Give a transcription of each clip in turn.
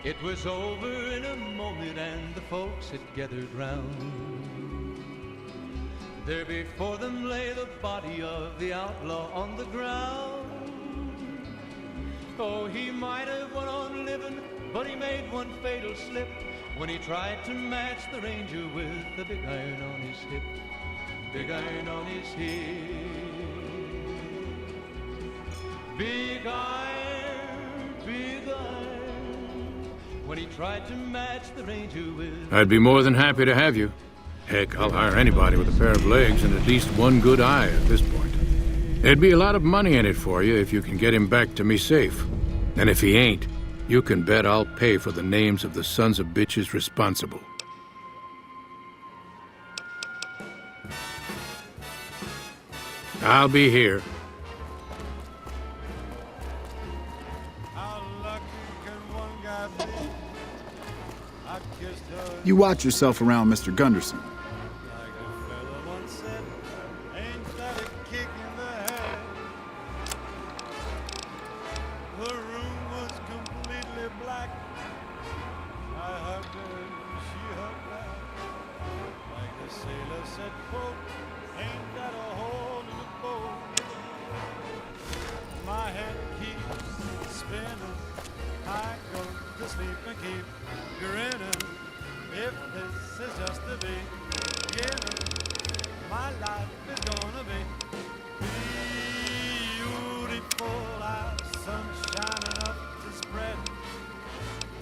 It was over in a moment and the folks had gathered round. There before them lay the body of the outlaw on the ground. Oh, he might have went on living, but he made one fatal slip when he tried to match the ranger with the big iron on his hip. Big iron on his hip. Big iron, big iron. When he tried to match the ranger with... I'd be more than happy to have you. Heck, I'll hire anybody with a pair of legs and at least one good eye at this point. There'd be a lot of money in it for you if you can get him back to me safe. And if he ain't, you can bet I'll pay for the names of the sons of bitches responsible. I'll be here. You watch yourself around Mr. Gunderson.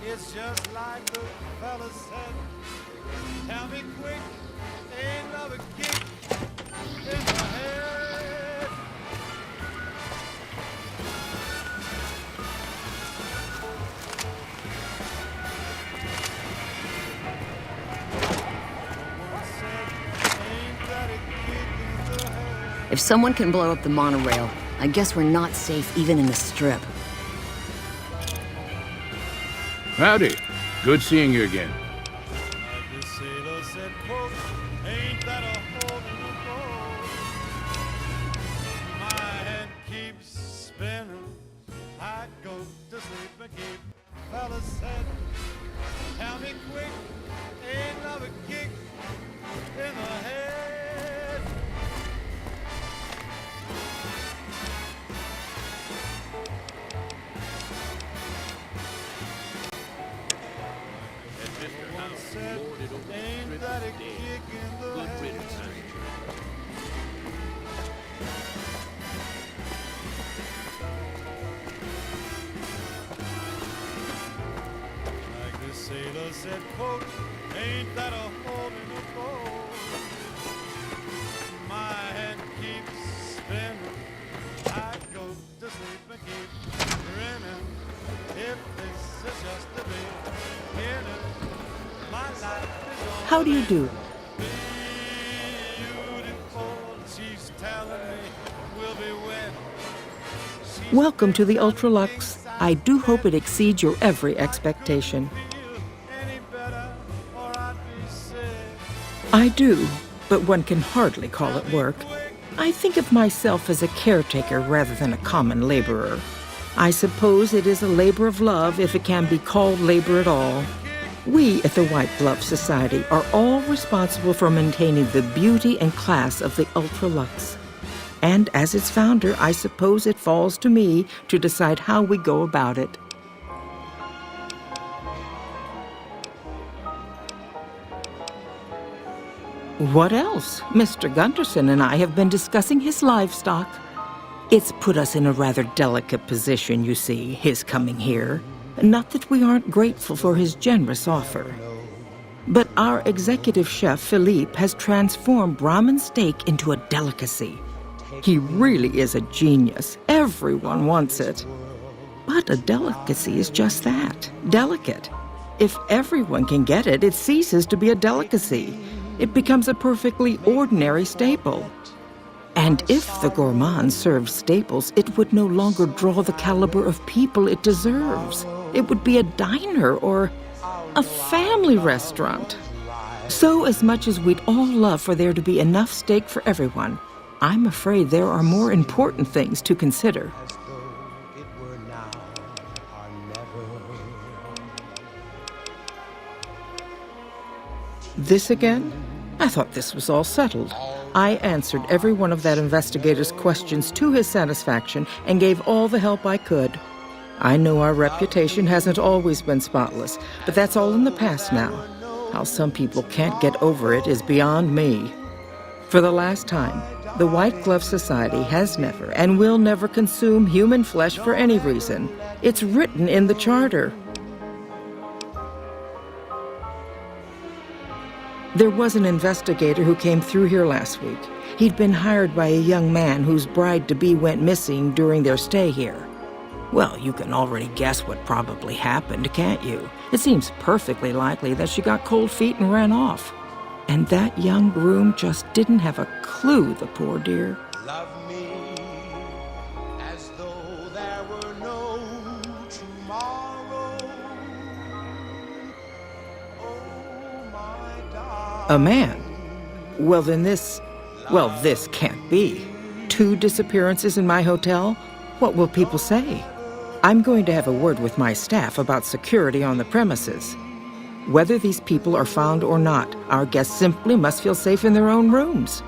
It's just like the fella said. Tell me quick, ain't love a kick in the head. If someone can blow up the monorail, I guess we're not safe even in the Strip. Howdy. Good seeing you again. Like the sailor said, quote, ain't that a hole in the boat? My head keeps spinning. I go to sleep and keep. Fella said, tell me quick, ain't love a kick in the head. Ain't that a kick in the head? Like the sailor said, quote, ain't that a hole in the boat? My head keeps spinning. I go to sleep and keep grinning. If this is just the beginning. How do you do? Welcome to the Ultralux. I do hope it exceeds your every expectation. I do, but one can hardly call it work. I think of myself as a caretaker rather than a common laborer. I suppose it is a labor of love if it can be called labor at all. We at the White Glove Society are all responsible for maintaining the beauty and class of the Ultralux. And as its founder, I suppose it falls to me to decide how we go about it. What else? Mr. Gunderson and I have been discussing his livestock. It's put us in a rather delicate position, you see, his coming here. Not that we aren't grateful for his generous offer. But our executive chef, Philippe, has transformed Brahmin steak into a delicacy. He really is a genius. Everyone wants it. But a delicacy is just that, delicate. If everyone can get it, it ceases to be a delicacy. It becomes a perfectly ordinary staple. And if the gourmand served staples, it would no longer draw the caliber of people it deserves. It would be a diner or a family restaurant. So as much as we'd all love for there to be enough steak for everyone, I'm afraid there are more important things to consider. This again? I thought this was all settled. I answered every one of that investigator's questions to his satisfaction and gave all the help I could. I know our reputation hasn't always been spotless, but that's all in the past now. How some people can't get over it is beyond me. For the last time, the White Glove Society has never and will never consume human flesh for any reason. It's written in the charter. There was an investigator who came through here last week. He'd been hired by a young man whose bride-to-be went missing during their stay here. Well, you can already guess what probably happened, can't you? It seems perfectly likely that she got cold feet and ran off. And that young groom just didn't have a clue, the poor dear. Love me as though there were no tomorrow. Oh, my darling. A man? Well, then this can't be. 2 disappearances in my hotel? What will people say? I'm going to have a word with my staff about security on the premises. Whether these people are found or not, our guests simply must feel safe in their own rooms.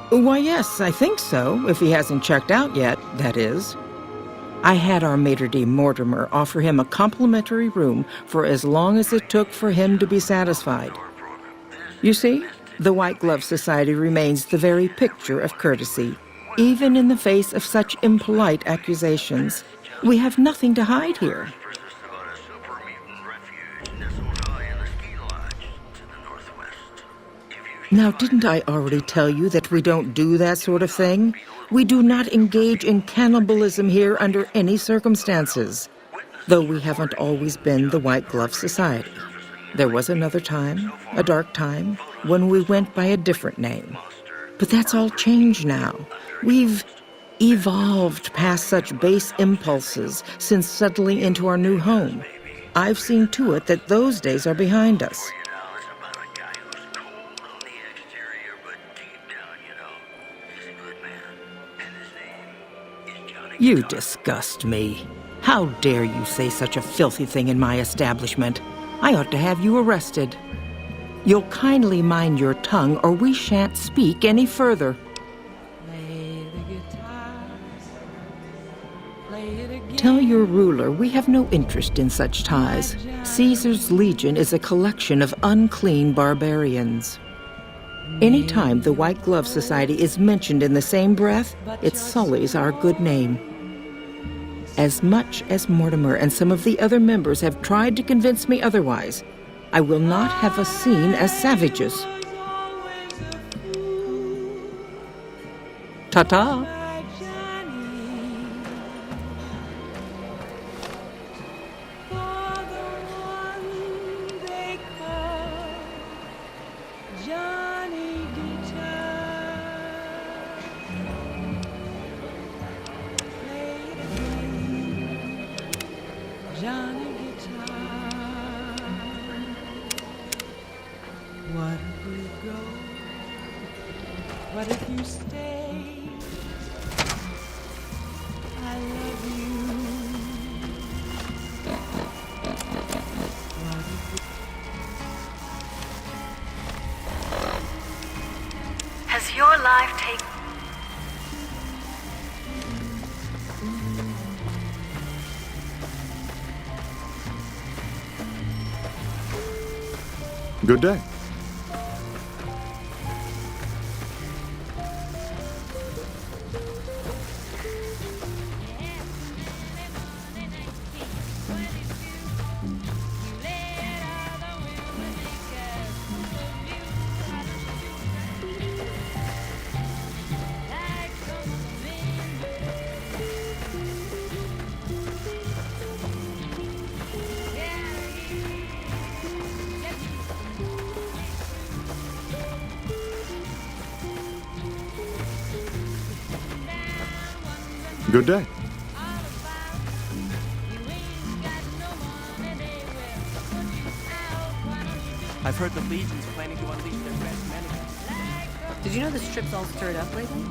Why, yes, I think so, if he hasn't checked out yet, that is. I had our maitre d' Mortimer offer him a complimentary room for as long as it took for him to be satisfied. You see, the White Glove Society remains the very picture of courtesy, even in the face of such impolite accusations. We have nothing to hide here. Now, didn't I already tell you that we don't do that sort of thing? We do not engage in cannibalism here under any circumstances, though we haven't always been the White Glove Society. There was another time, a dark time, when we went by a different name. But that's all changed now. We've evolved past such base impulses since settling into our new home. I've seen to it that those days are behind us. You disgust me. How dare you say such a filthy thing in my establishment? I ought to have you arrested. You'll kindly mind your tongue, or we shan't speak any further. Tell your ruler we have no interest in such ties. Caesar's Legion is a collection of unclean barbarians. Any time the White Glove Society is mentioned in the same breath, it sullies our good name. As much as Mortimer and some of the other members have tried to convince me otherwise, I will not have us seen as savages. Ta-ta. What if you go? What if you stay? I love you. What if you... Has your life taken... Good day. Good day. I've heard the Legion's planning to unleash their grand management. Did you know this trip's all stirred up lately?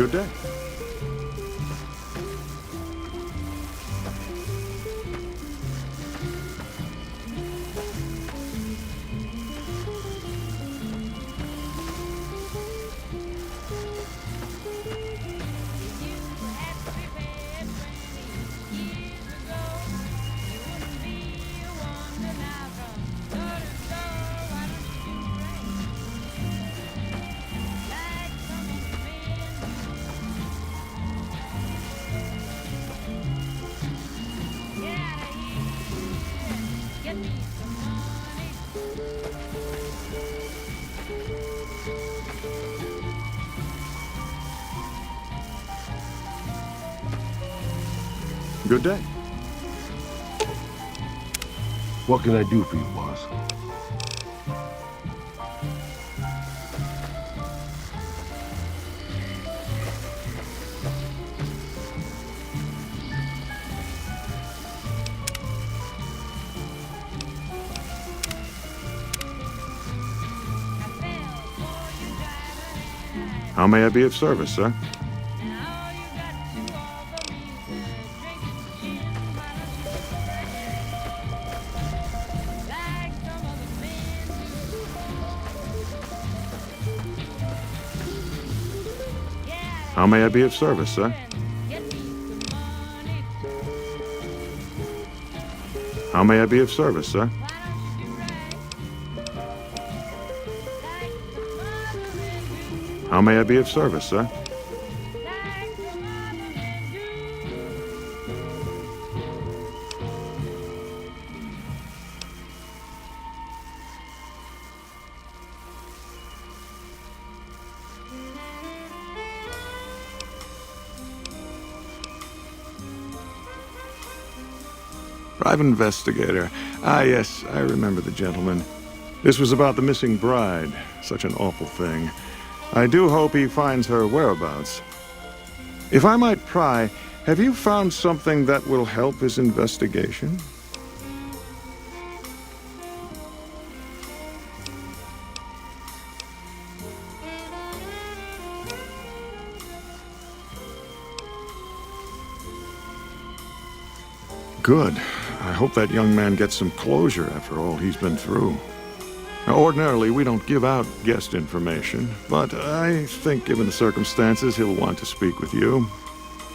Good day. Good day. What can I do for you, boss? How may I be of service, sir? How may I be of service, sir? How may I be of service, sir? How may I be of service, sir? Private investigator. Ah, yes, I remember the gentleman. This was about the missing bride. Such an awful thing. I do hope he finds her whereabouts. If I might pry, have you found something that will help his investigation? Good. I hope that young man gets some closure after all he's been through. Now, ordinarily, we don't give out guest information, but I think given the circumstances, he'll want to speak with you.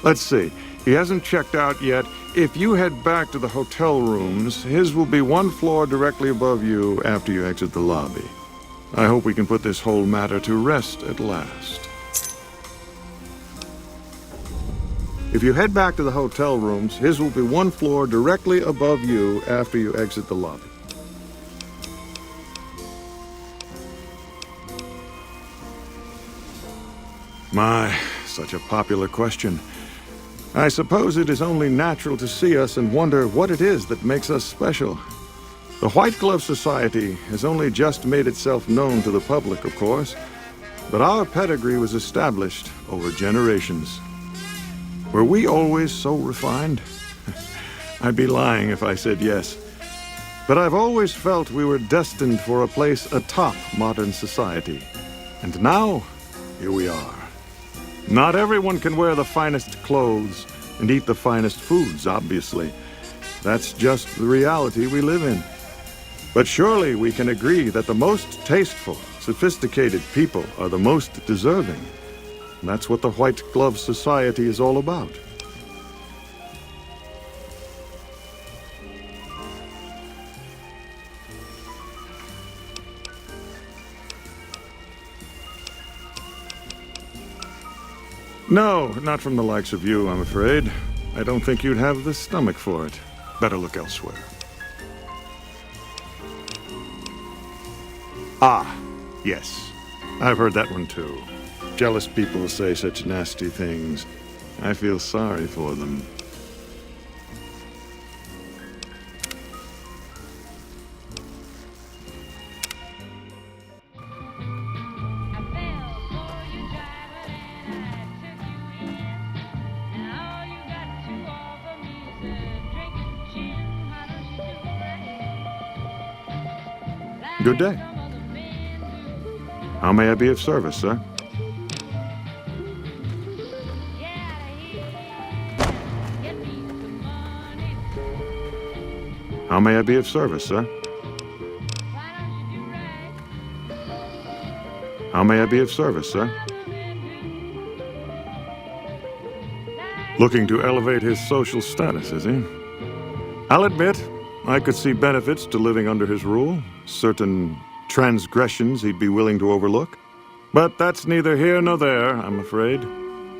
Let's see. He hasn't checked out yet. If you head back to the hotel rooms, his will be one floor directly above you after you exit the lobby. I hope we can put this whole matter to rest at last. If you head back to the hotel rooms, his will be one floor directly above you after you exit the lobby. My, such a popular question. I suppose it is only natural to see us and wonder what it is that makes us special. The White Glove Society has only just made itself known to the public, of course, but our pedigree was established over generations. Were we always so refined? I'd be lying if I said yes. But I've always felt we were destined for a place atop modern society. And now, here we are. Not everyone can wear the finest clothes and eat the finest foods, obviously. That's just the reality we live in. But surely we can agree that the most tasteful, sophisticated people are the most deserving. That's what the White Glove Society is all about. No, not from the likes of you, I'm afraid. I don't think you'd have the stomach for it. Better look elsewhere. Ah, yes. I've heard that one too. Jealous people say such nasty things. I feel sorry for them. Good day. How may I be of service, sir? How may I be of service, sir? How may I be of service, sir? Looking to elevate his social status, is he? I'll admit, I could see benefits to living under his rule, certain transgressions he'd be willing to overlook. But that's neither here nor there, I'm afraid.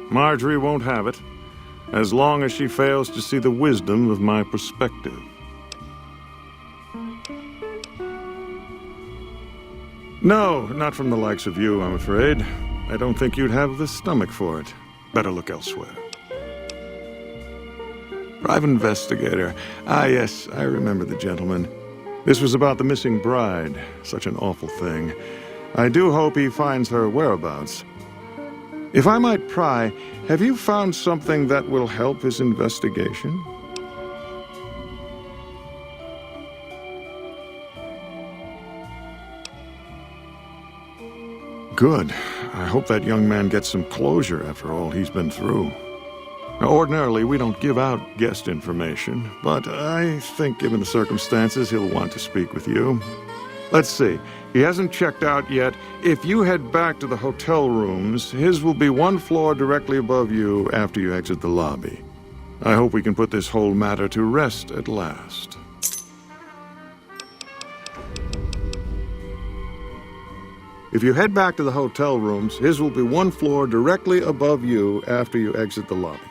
Marjorie won't have it, as long as she fails to see the wisdom of my perspective. No, not from the likes of you, I'm afraid. I don't think you'd have the stomach for it. Better look elsewhere. Private investigator. Ah, yes, I remember the gentleman. This was about the missing bride. Such an awful thing. I do hope he finds her whereabouts. If I might pry, have you found something that will help his investigation? Good. I hope that young man gets some closure after all he's been through. Now, ordinarily, we don't give out guest information, but I think given the circumstances, he'll want to speak with you. Let's see. He hasn't checked out yet. If you head back to the hotel rooms, his will be one floor directly above you after you exit the lobby. I hope we can put this whole matter to rest at last. If you head back to the hotel rooms, his will be one floor directly above you after you exit the lobby.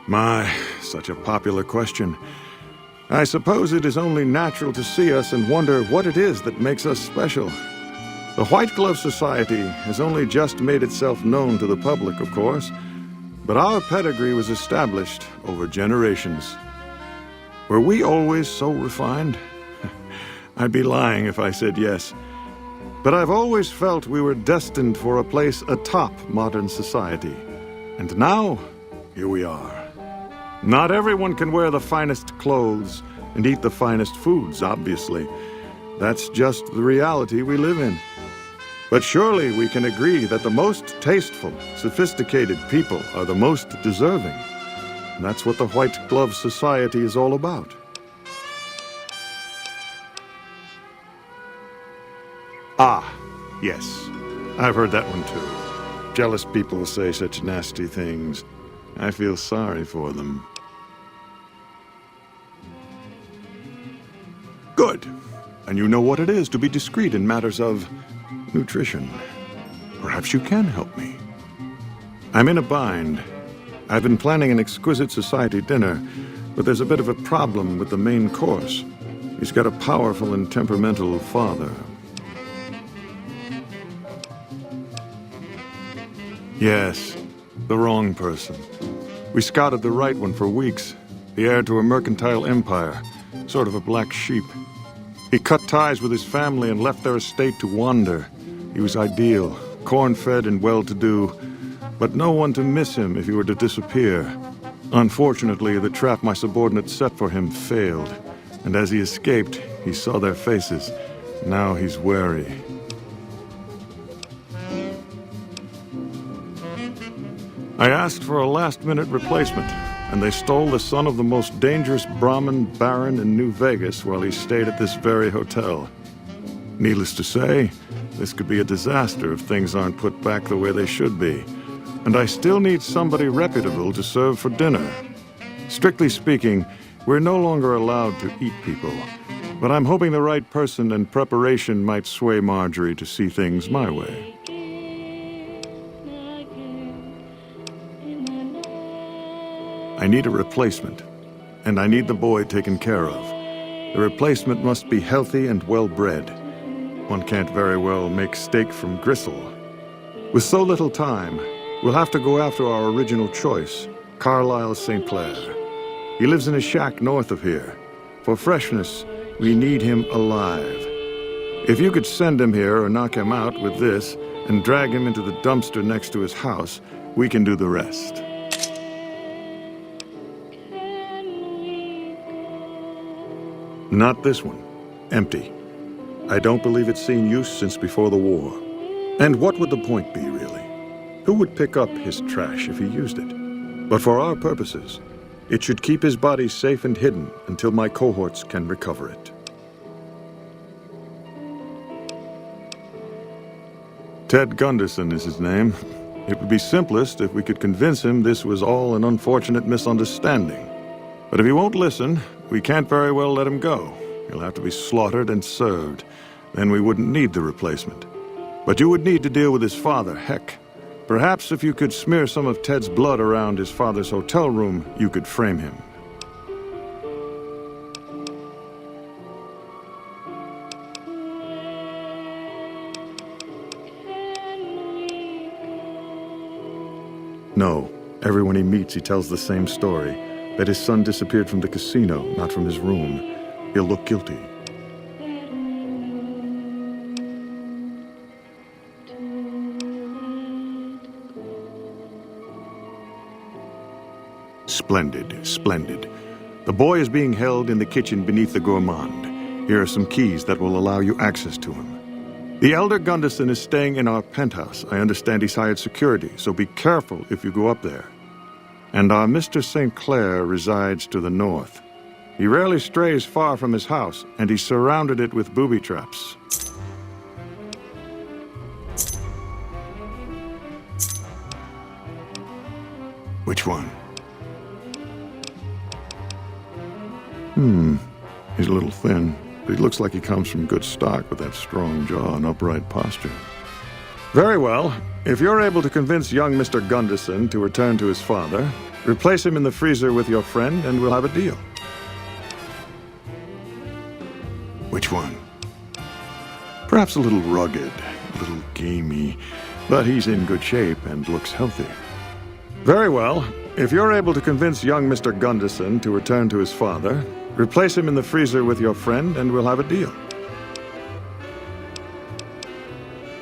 My, such a popular question. I suppose it is only natural to see us and wonder what it is that makes us special. The White Glove Society has only just made itself known to the public, of course, but our pedigree was established over generations. Were we always so refined? I'd be lying if I said yes. But I've always felt we were destined for a place atop modern society. And now, here we are. Not everyone can wear the finest clothes and eat the finest foods, obviously. That's just the reality we live in. But surely we can agree that the most tasteful, sophisticated people are the most deserving. And that's what the White Glove Society is all about. Ah, yes. I've heard that one too. Jealous people say such nasty things. I feel sorry for them. Good. And you know what it is to be discreet in matters of nutrition. Perhaps you can help me. I'm in a bind. I've been planning an exquisite society dinner, but there's a bit of a problem with the main course. He's got a powerful and temperamental father. Yes, the wrong person. We scouted the right one for weeks. The heir to a mercantile empire, sort of a black sheep. He cut ties with his family and left their estate to wander. He was ideal, corn-fed and well-to-do, but no one to miss him if he were to disappear. Unfortunately, the trap my subordinates set for him failed, and as he escaped, he saw their faces. Now he's wary. I asked for a last-minute replacement, and they stole the son of the most dangerous Brahmin baron in New Vegas while he stayed at this very hotel. Needless to say, this could be a disaster if things aren't put back the way they should be. And I still need somebody reputable to serve for dinner. Strictly speaking, we're no longer allowed to eat people, but I'm hoping the right person and preparation might sway Marjorie to see things my way. I need a replacement, and I need the boy taken care of. The replacement must be healthy and well-bred. One can't very well make steak from gristle. With so little time, we'll have to go after our original choice, Carlisle St. Clair. He lives in a shack north of here. For freshness, we need him alive. If you could send him here or knock him out with this and drag him into the dumpster next to his house, we can do the rest. Not this one. Empty. I don't believe it's seen use since before the war. And what would the point be, really? Who would pick up his trash if he used it? But for our purposes, It should keep his body safe and hidden until my cohorts can recover it. Ted Gunderson is his name. It would be simplest if we could convince him this was all an unfortunate misunderstanding. But if he won't listen, we can't very well let him go. He'll have to be slaughtered and served. Then we wouldn't need the replacement. But you would need to deal with his father, Heck. Perhaps if you could smear some of Ted's blood around his father's hotel room, you could frame him. No. Everyone he meets, he tells the same story. That his son disappeared from the casino, not from his room. He'll look guilty. Splendid, splendid. The boy is being held in the kitchen beneath the gourmand. Here are some keys that will allow you access to him. The elder Gunderson is staying in our penthouse. I understand he's hired security, so be careful if you go up there. And our Mr. St. Clair resides to the north. He rarely strays far from his house, and he surrounded it with booby traps. Which one? He's a little thin, but he looks like he comes from good stock with that strong jaw and upright posture. Very well. If you're able to convince young Mr. Gunderson to return to his father, replace him in the freezer with your friend, and we'll have a deal. Which one? Perhaps a little rugged, a little gamey, but he's in good shape and looks healthy. Very well. If you're able to convince young Mr. Gunderson to return to his father, replace him in the freezer with your friend, and we'll have a deal.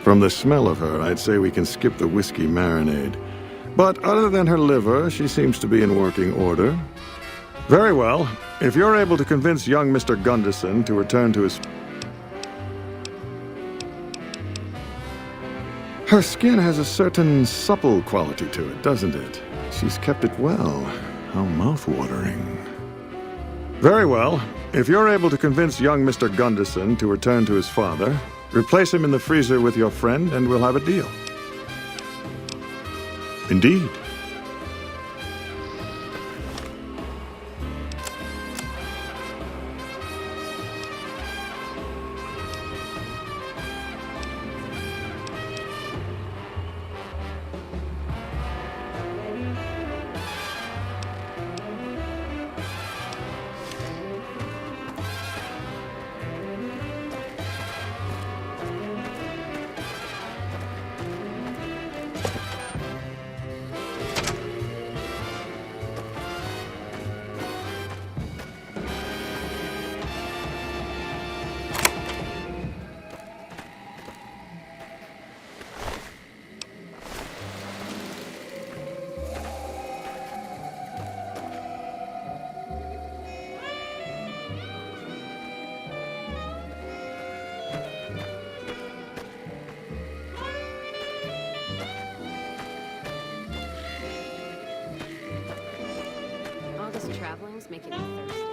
From the smell of her, I'd say we can skip the whiskey marinade. But other than her liver, she seems to be in working order. Very well. If you're able to convince young Mr. Gunderson to return to his... Her skin has a certain supple quality to it, doesn't it? She's kept it well. How mouth-watering. Very well. If you're able to convince young Mr. Gunderson to return to his father, replace him in the freezer with your friend, and we'll have a deal. Indeed. Traveling's making me thirsty.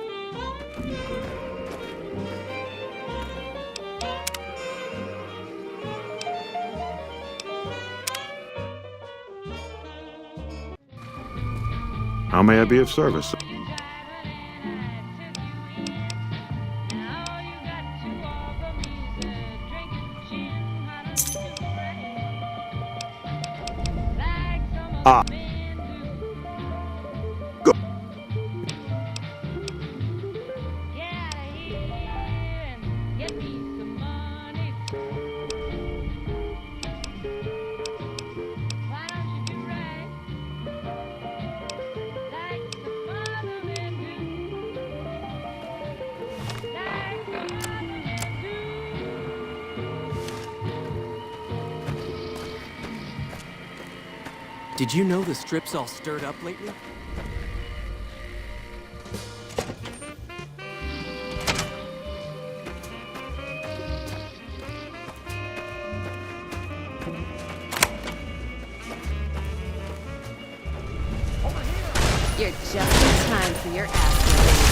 How may I be of service? Ah. Go. Did you know the strip's all stirred up lately? You're just in time. time for your ass to raise.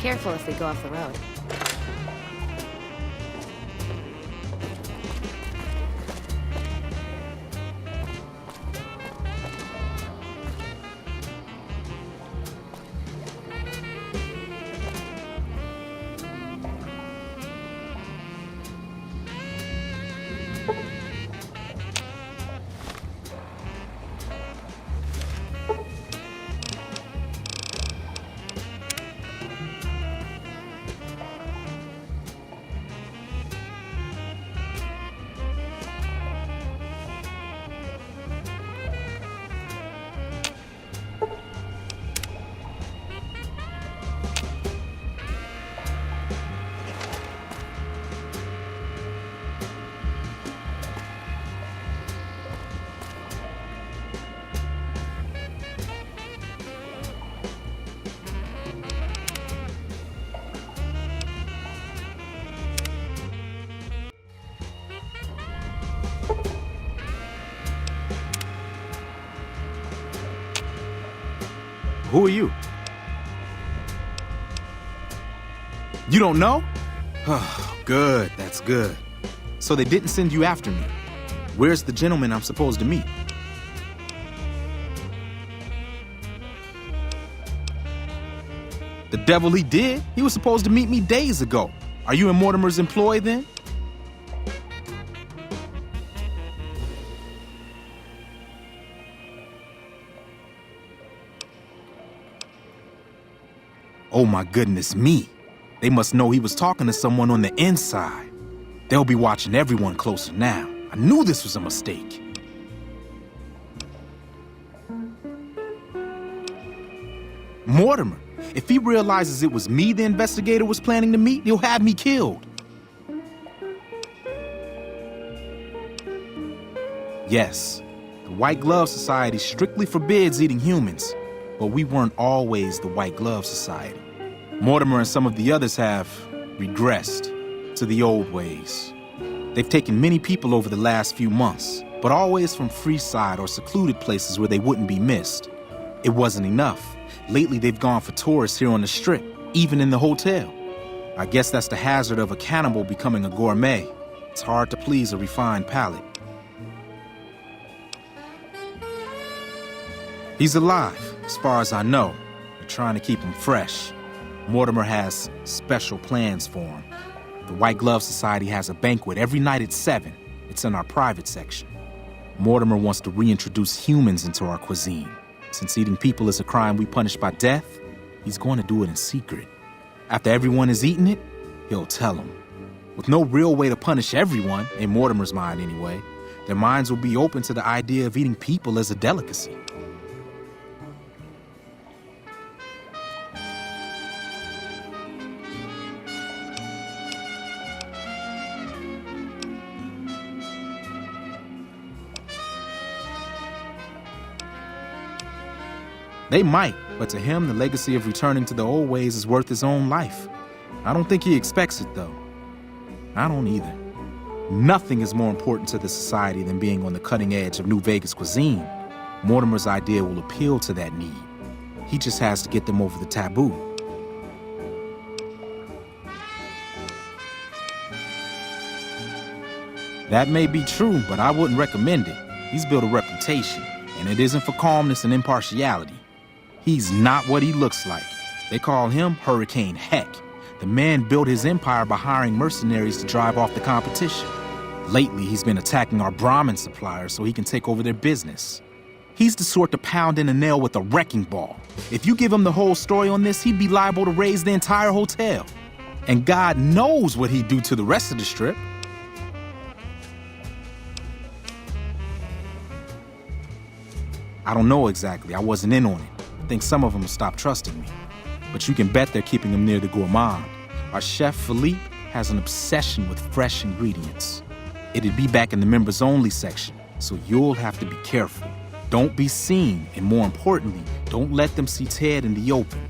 Careful if we go off the road. Who are you? You don't know? Oh, good, that's good. So they didn't send you after me. Where's the gentleman I'm supposed to meet? The devil he did? He was supposed to meet me days ago. Are you in Mortimer's employ then? Oh my goodness me. They must know he was talking to someone on the inside. They'll be watching everyone closer now. I knew this was a mistake. Mortimer, if he realizes it was me the investigator was planning to meet, he'll have me killed. Yes, the White Glove Society strictly forbids eating humans, but we weren't always the White Glove Society. Mortimer and some of the others have regressed to the old ways. They've taken many people over the last few months, but always from Freeside or secluded places where they wouldn't be missed. It wasn't enough. Lately, they've gone for tourists here on the Strip, even in the hotel. I guess that's the hazard of a cannibal becoming a gourmet. It's hard to please a refined palate. He's alive, as far as I know. They're trying to keep him fresh. Mortimer has special plans for him. The White Glove Society has a banquet every night at 7. It's in our private section. Mortimer wants to reintroduce humans into our cuisine. Since eating people is a crime we punish by death, he's going to do it in secret. After everyone has eaten it, he'll tell them. With no real way to punish everyone, in Mortimer's mind anyway, their minds will be open to the idea of eating people as a delicacy. They might, but to him, the legacy of returning to the old ways is worth his own life. I don't think he expects it, though. I don't either. Nothing is more important to the society than being on the cutting edge of New Vegas cuisine. Mortimer's idea will appeal to that need. He just has to get them over the taboo. That may be true, but I wouldn't recommend it. He's built a reputation, and it isn't for calmness and impartiality. He's not what he looks like. They call him Hurricane Heck. The man built his empire by hiring mercenaries to drive off the competition. Lately, he's been attacking our Brahmin suppliers so he can take over their business. He's the sort to pound in a nail with a wrecking ball. If you give him the whole story on this, he'd be liable to raise the entire hotel. And God knows what he'd do to the rest of the Strip. I don't know exactly. I wasn't in on it. I think some of them stopped trusting me. But you can bet they're keeping him near the gourmand. Our chef, Philippe, has an obsession with fresh ingredients. It'd be back in the members-only section, so you'll have to be careful. Don't be seen, and more importantly, don't let them see Ted in the open.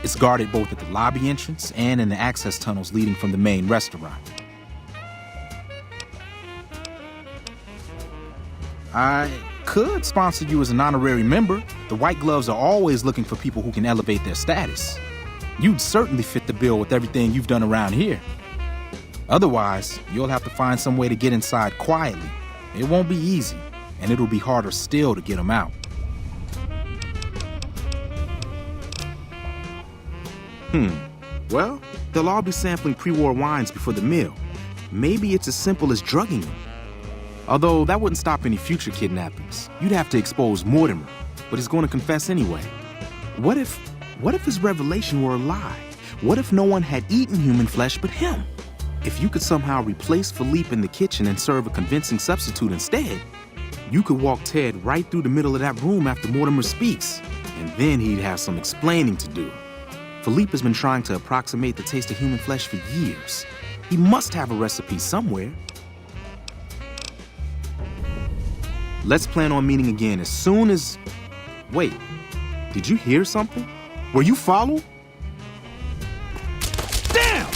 It's guarded both at the lobby entrance and in the access tunnels leading from the main restaurant. I could sponsor you as an honorary member. The White Gloves are always looking for people who can elevate their status. You'd certainly fit the bill with everything you've done around here. Otherwise, you'll have to find some way to get inside quietly. It won't be easy, and it'll be harder still to get them out. Well, they'll all be sampling pre-war wines before the meal. Maybe it's as simple as drugging them. Although that wouldn't stop any future kidnappings. You'd have to expose Mortimer, but he's going to confess anyway. What if his revelation were a lie? What if no one had eaten human flesh but him? If you could somehow replace Philippe in the kitchen and serve a convincing substitute instead, you could walk Ted right through the middle of that room after Mortimer speaks, and then he'd have some explaining to do. Philippe has been trying to approximate the taste of human flesh for years. He must have a recipe somewhere. Let's plan on meeting again as soon as... Wait, did you hear something? Were you followed? Damn!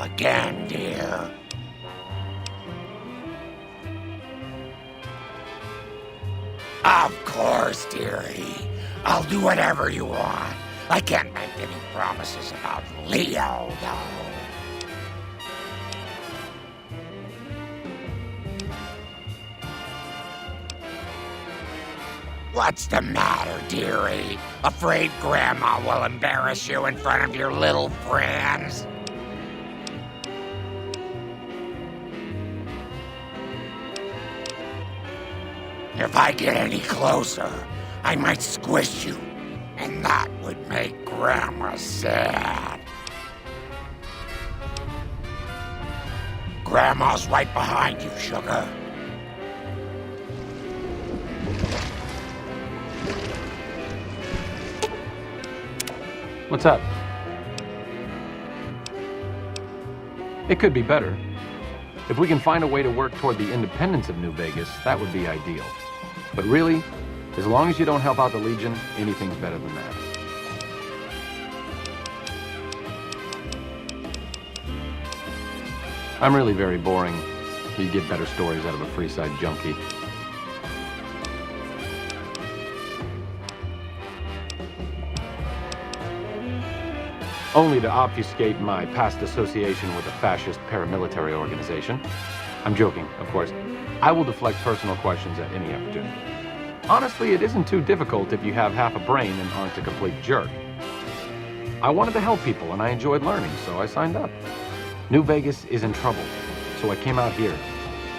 Again, dear. Of course, dearie. I'll do whatever you want. I can't make any promises about Leo, though. What's the matter, dearie? Afraid Grandma will embarrass you in front of your little friends? If I get any closer, I might squish you, and that would make Grandma sad. Grandma's right behind you, sugar. What's up? It could be better. If we can find a way to work toward the independence of New Vegas, that would be ideal. But really, as long as you don't help out the Legion, anything's better than that. I'm really very boring. You'd get better stories out of a Freeside junkie. Only to obfuscate my past association with a fascist paramilitary organization. I'm joking, of course. I will deflect personal questions at any opportunity. Honestly, it isn't too difficult if you have half a brain and aren't a complete jerk. I wanted to help people and I enjoyed learning, so I signed up. New Vegas is in trouble, so I came out here.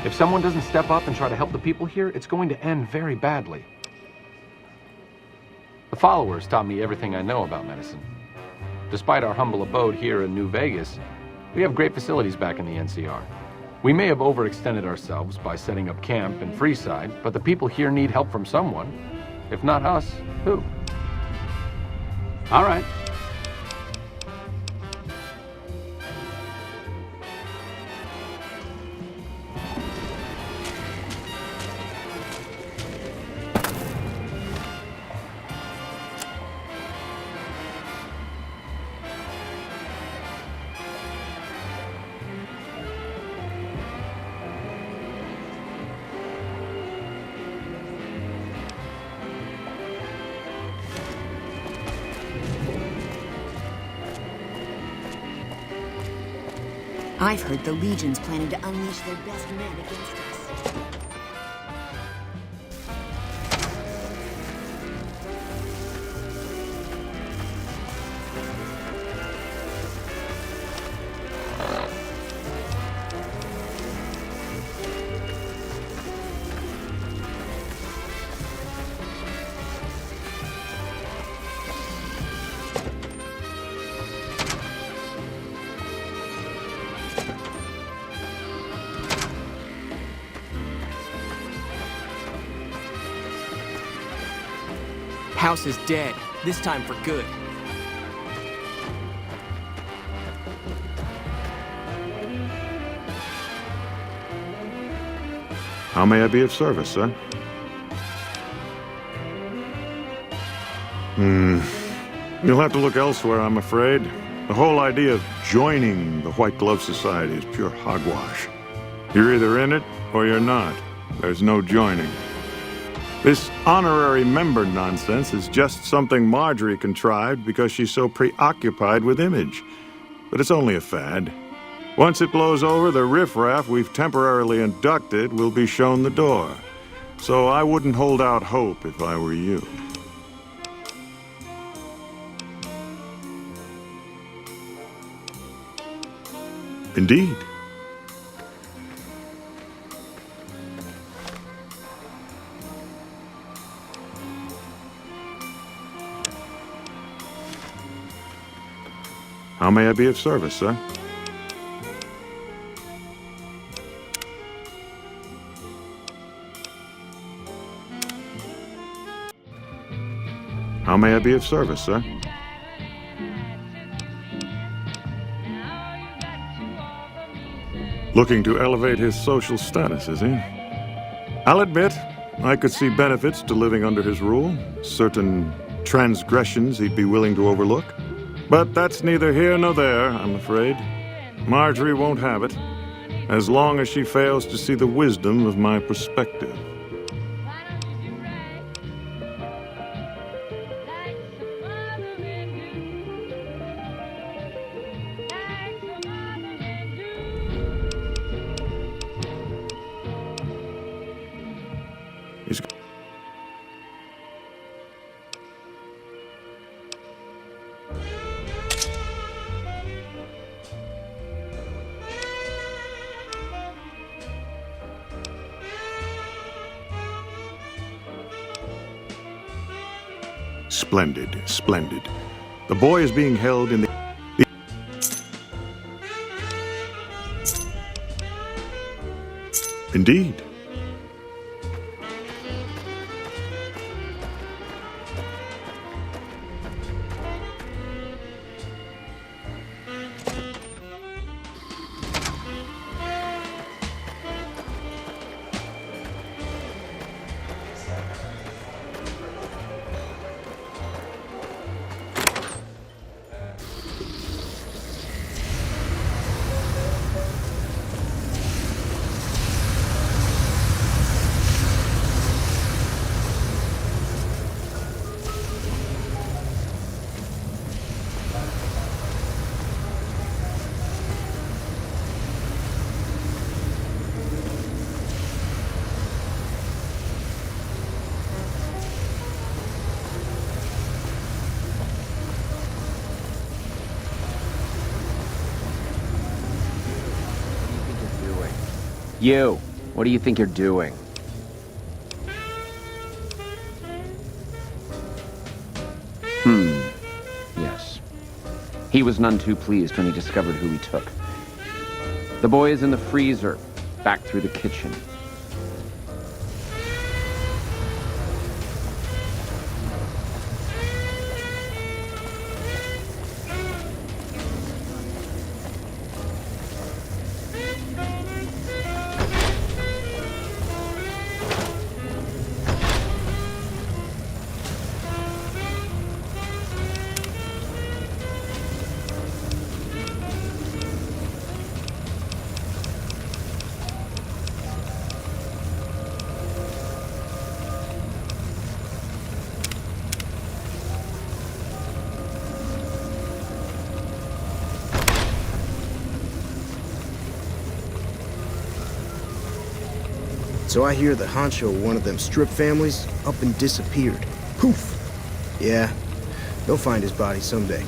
If someone doesn't step up and try to help the people here, it's going to end very badly. The followers taught me everything I know about medicine. Despite our humble abode here in New Vegas, we have great facilities back in the NCR. We may have overextended ourselves by setting up camp in Freeside, but the people here need help from someone. If not us, who? All right. I've heard the Legion's planning to unleash their best men against us. House is dead, this time for good. How may I be of service, sir? You'll have to look elsewhere, I'm afraid. The whole idea of joining the White Glove Society is pure hogwash. You're either in it or you're not. There's no joining. This honorary member nonsense is just something Marjorie contrived because she's so preoccupied with image. But it's only a fad. Once it blows over, the riffraff we've temporarily inducted will be shown the door. So I wouldn't hold out hope if I were you. Indeed. How may I be of service, sir? How may I be of service, sir? Looking to elevate his social status, is he? I'll admit, I could see benefits to living under his rule. Certain transgressions he'd be willing to overlook. But that's neither here nor there, I'm afraid. Marjorie won't have it, as long as she fails to see the wisdom of my perspective. Splendid, splendid. The boy is being held in the... Indeed. You, what do you think you're doing? Yes. He was none too pleased when he discovered who he took. The boy is in the freezer, back through the kitchen. So I hear the honcho of one of them strip families up and disappeared. Poof! Yeah, they'll find his body someday.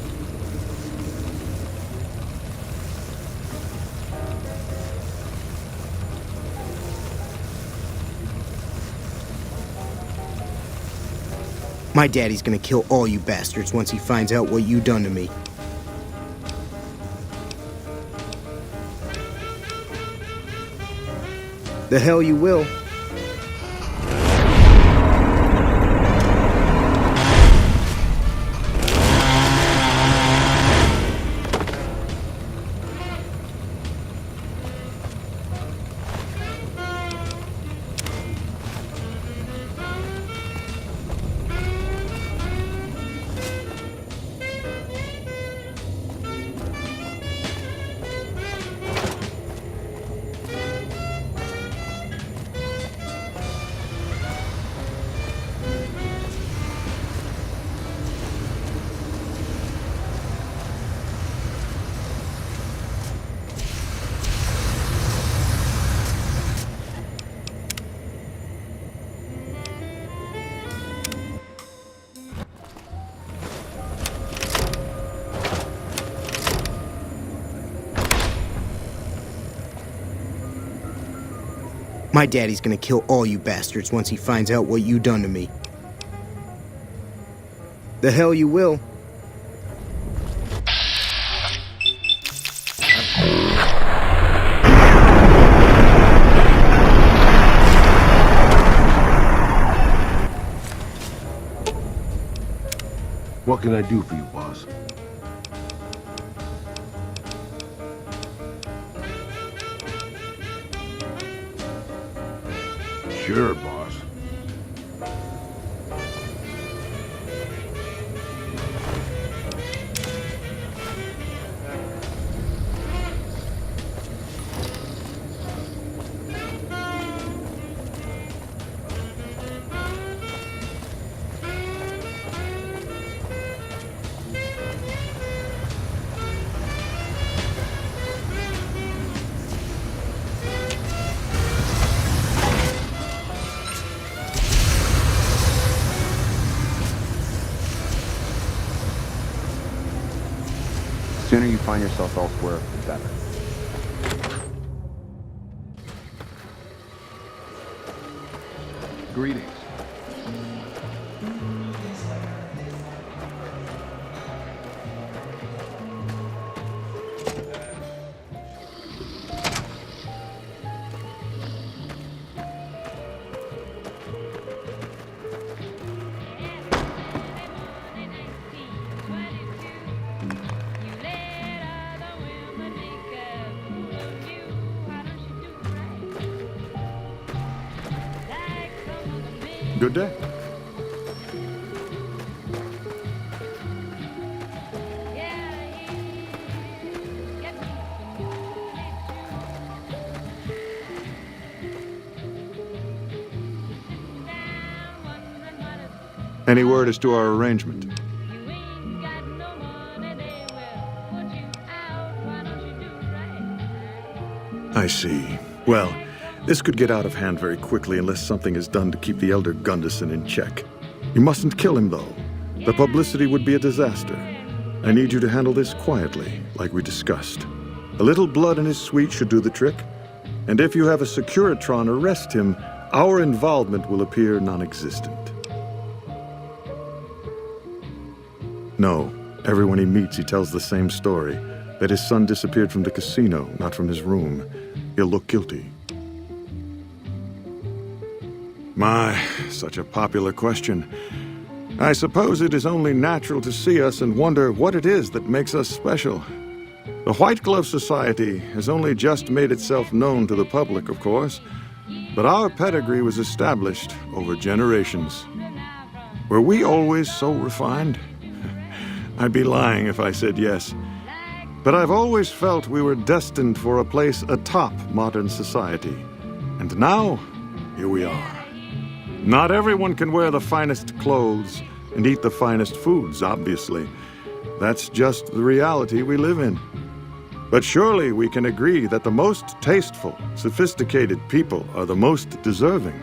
My daddy's gonna kill all you bastards once he finds out what you done to me. The hell you will. My daddy's gonna kill all you bastards once he finds out what you done to me. The hell you will. What can I do for you, boss? Sure, boss. The sooner you find yourself elsewhere, the better. Greetings. Good day. Any word as to our arrangement? I see. Well, this could get out of hand very quickly unless something is done to keep the Elder Gunderson in check. You mustn't kill him, though. The publicity would be a disaster. I need you to handle this quietly, like we discussed. A little blood in his suite should do the trick. And if you have a Securitron arrest him, our involvement will appear non-existent. No, Everyone he meets, he tells the same story, that his son disappeared from the casino, not from his room. He'll look guilty. My, such a popular question. I suppose it is only natural to see us and wonder what it is that makes us special. The White Glove Society has only just made itself known to the public, of course, but our pedigree was established over generations. Were we always so refined? I'd be lying if I said yes. But I've always felt we were destined for a place atop modern society. And now, here we are. Not everyone can wear the finest clothes and eat the finest foods, obviously. That's just the reality we live in. But surely we can agree that the most tasteful, sophisticated people are the most deserving.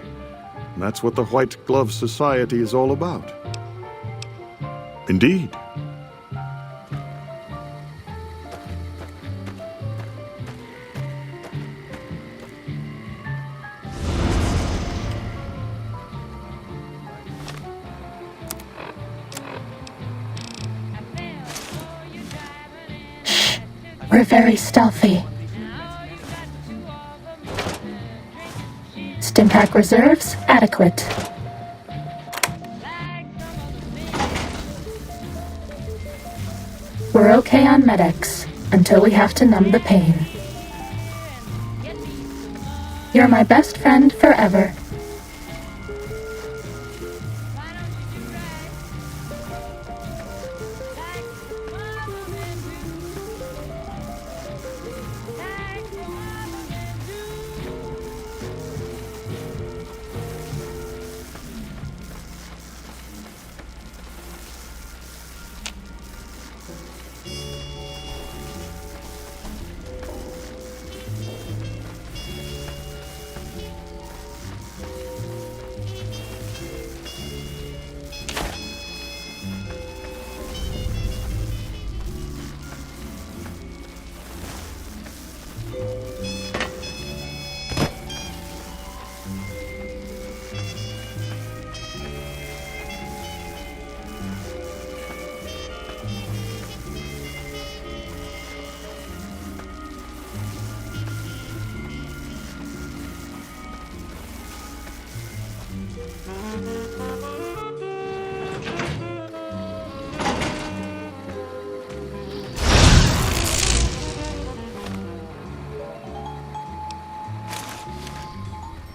And that's what the White Glove Society is all about. Indeed. We're very stealthy. Stimpack reserves adequate. We're okay on medics until we have to numb the pain. You're my best friend forever.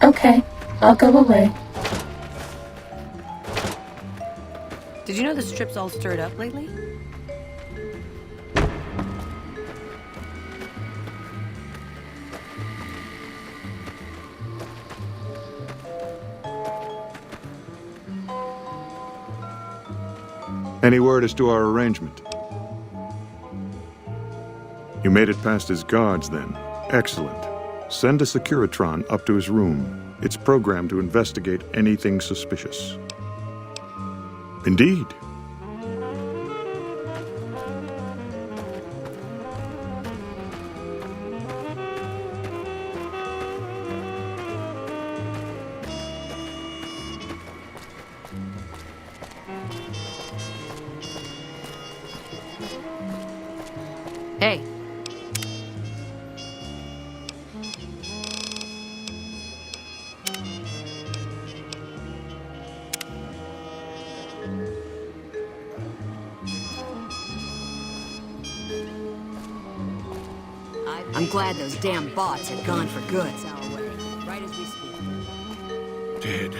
Okay, I'll go away. Did you know the strip's all stirred up lately? Any word as to our arrangement? You made it past his guards, then. Excellent. Send a Securitron up to his room. It's programmed to investigate anything suspicious. Indeed. Hey. I'm glad those damn bots are gone for good. Right as we speak. Dead.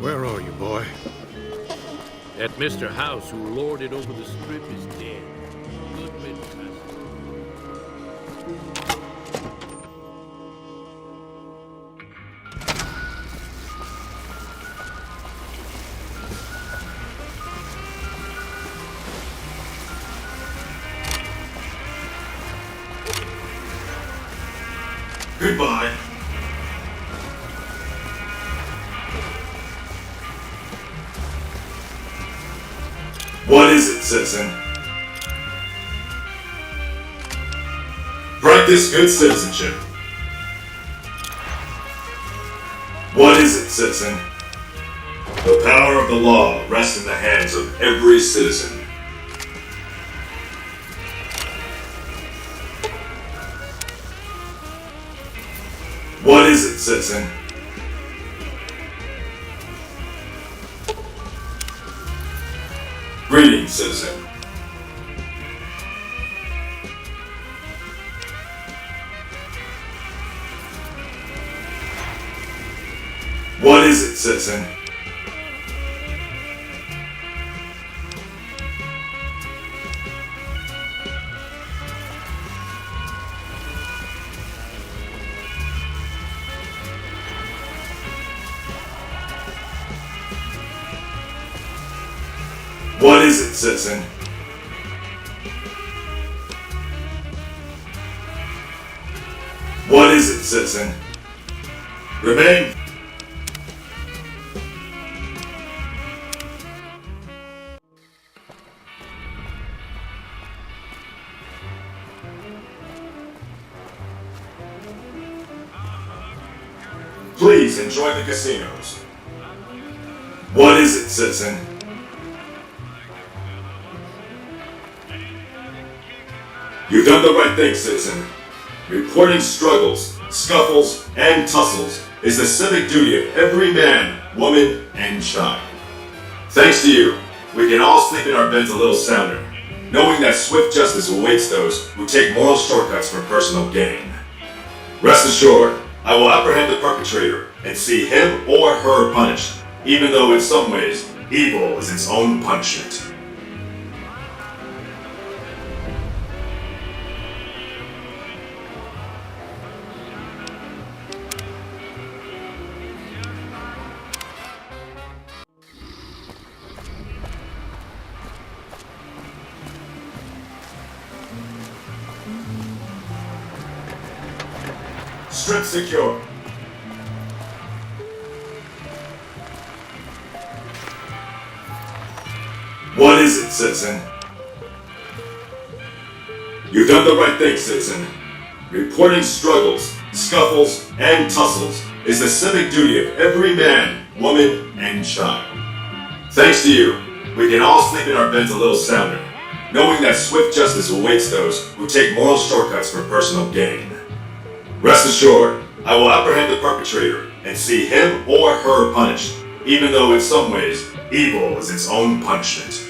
Where are you, boy? That Mr. House who lorded over the strip is dead. Good men passed. Goodbye. What is it, citizen? Practice good citizenship. What is it, citizen? The power of the law rests in the hands of every citizen. What is it, citizen? Greetings, citizen. What is it, citizen? What is it, citizen? What is it, citizen? Remain. Please enjoy the casinos. What is it, citizen? You've done the right thing, citizen. Reporting struggles, scuffles, and tussles is the civic duty of every man, woman, and child. Thanks to you, we can all sleep in our beds a little sounder, knowing that swift justice awaits those who take moral shortcuts for personal gain. Rest assured, I will apprehend the perpetrator and see him or her punished, even though in some ways, evil is its own punishment. Strip secure. What is it, citizen? You've done the right thing, citizen. Reporting struggles, scuffles, and tussles is the civic duty of every man, woman, and child. Thanks to you, we can all sleep in our beds a little sounder, knowing that swift justice awaits those who take moral shortcuts for personal gain. Rest assured, I will apprehend the perpetrator and see him or her punished, even though in some ways, evil is its own punishment.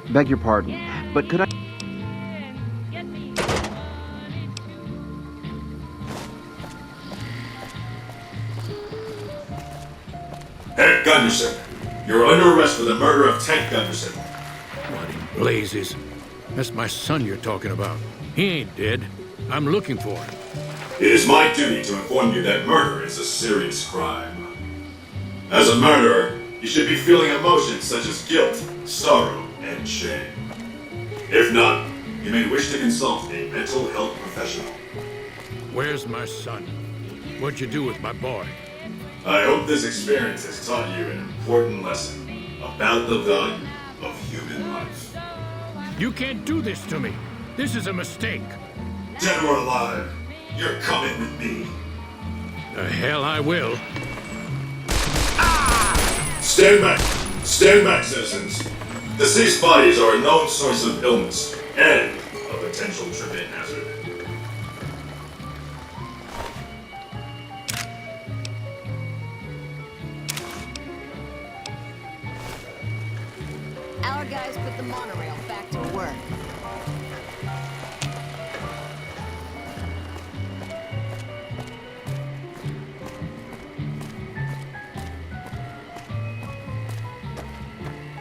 Beg your pardon, but could I... Hank Gunderson, you're under arrest for the murder of Tank Gunderson. What in blazes? That's my son you're talking about. He ain't dead. I'm looking for him. It is my duty to inform you that murder is a serious crime. As a murderer, you should be feeling emotions such as guilt, sorrow, and shame. If not, you may wish to consult a mental health professional. Where's my son? What'd you do with my boy? I hope this experience has taught you an important lesson about the value of human life. You can't do this to me. This is a mistake. Dead or alive, you're coming with me. The hell I will. Stand back. Stand back, citizens. Deceased bodies are a known source of illness and a potential trip-in hazard. Our guys put the monorail back to work.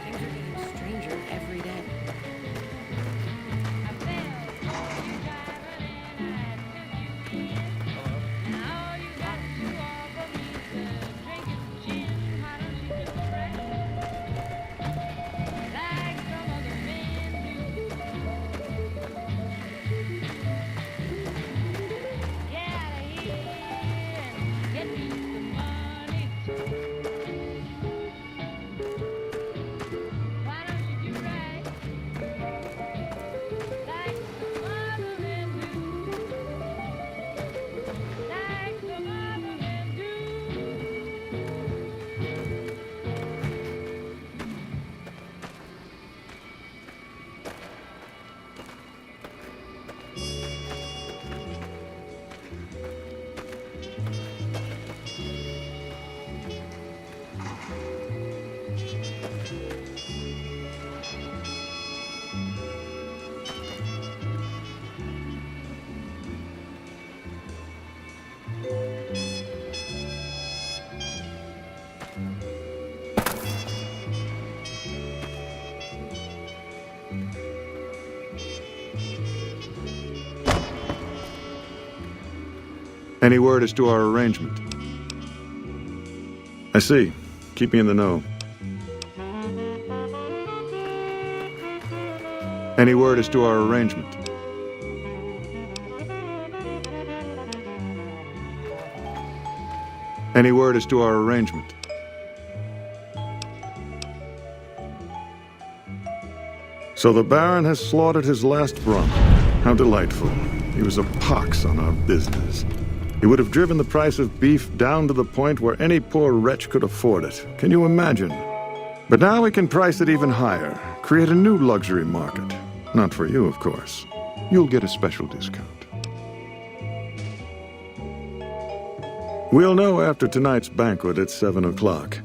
Things are getting stranger every day. Any word as to our arrangement? I see. Keep me in the know. Any word as to our arrangement? Any word as to our arrangement? So the Baron has slaughtered his last brunt. How delightful. He was a pox on our business. He would have driven the price of beef down to the point where any poor wretch could afford it. Can you imagine? But now we can price it even higher, create a new luxury market. Not for you, of course. You'll get a special discount. We'll know after tonight's banquet at 7 o'clock.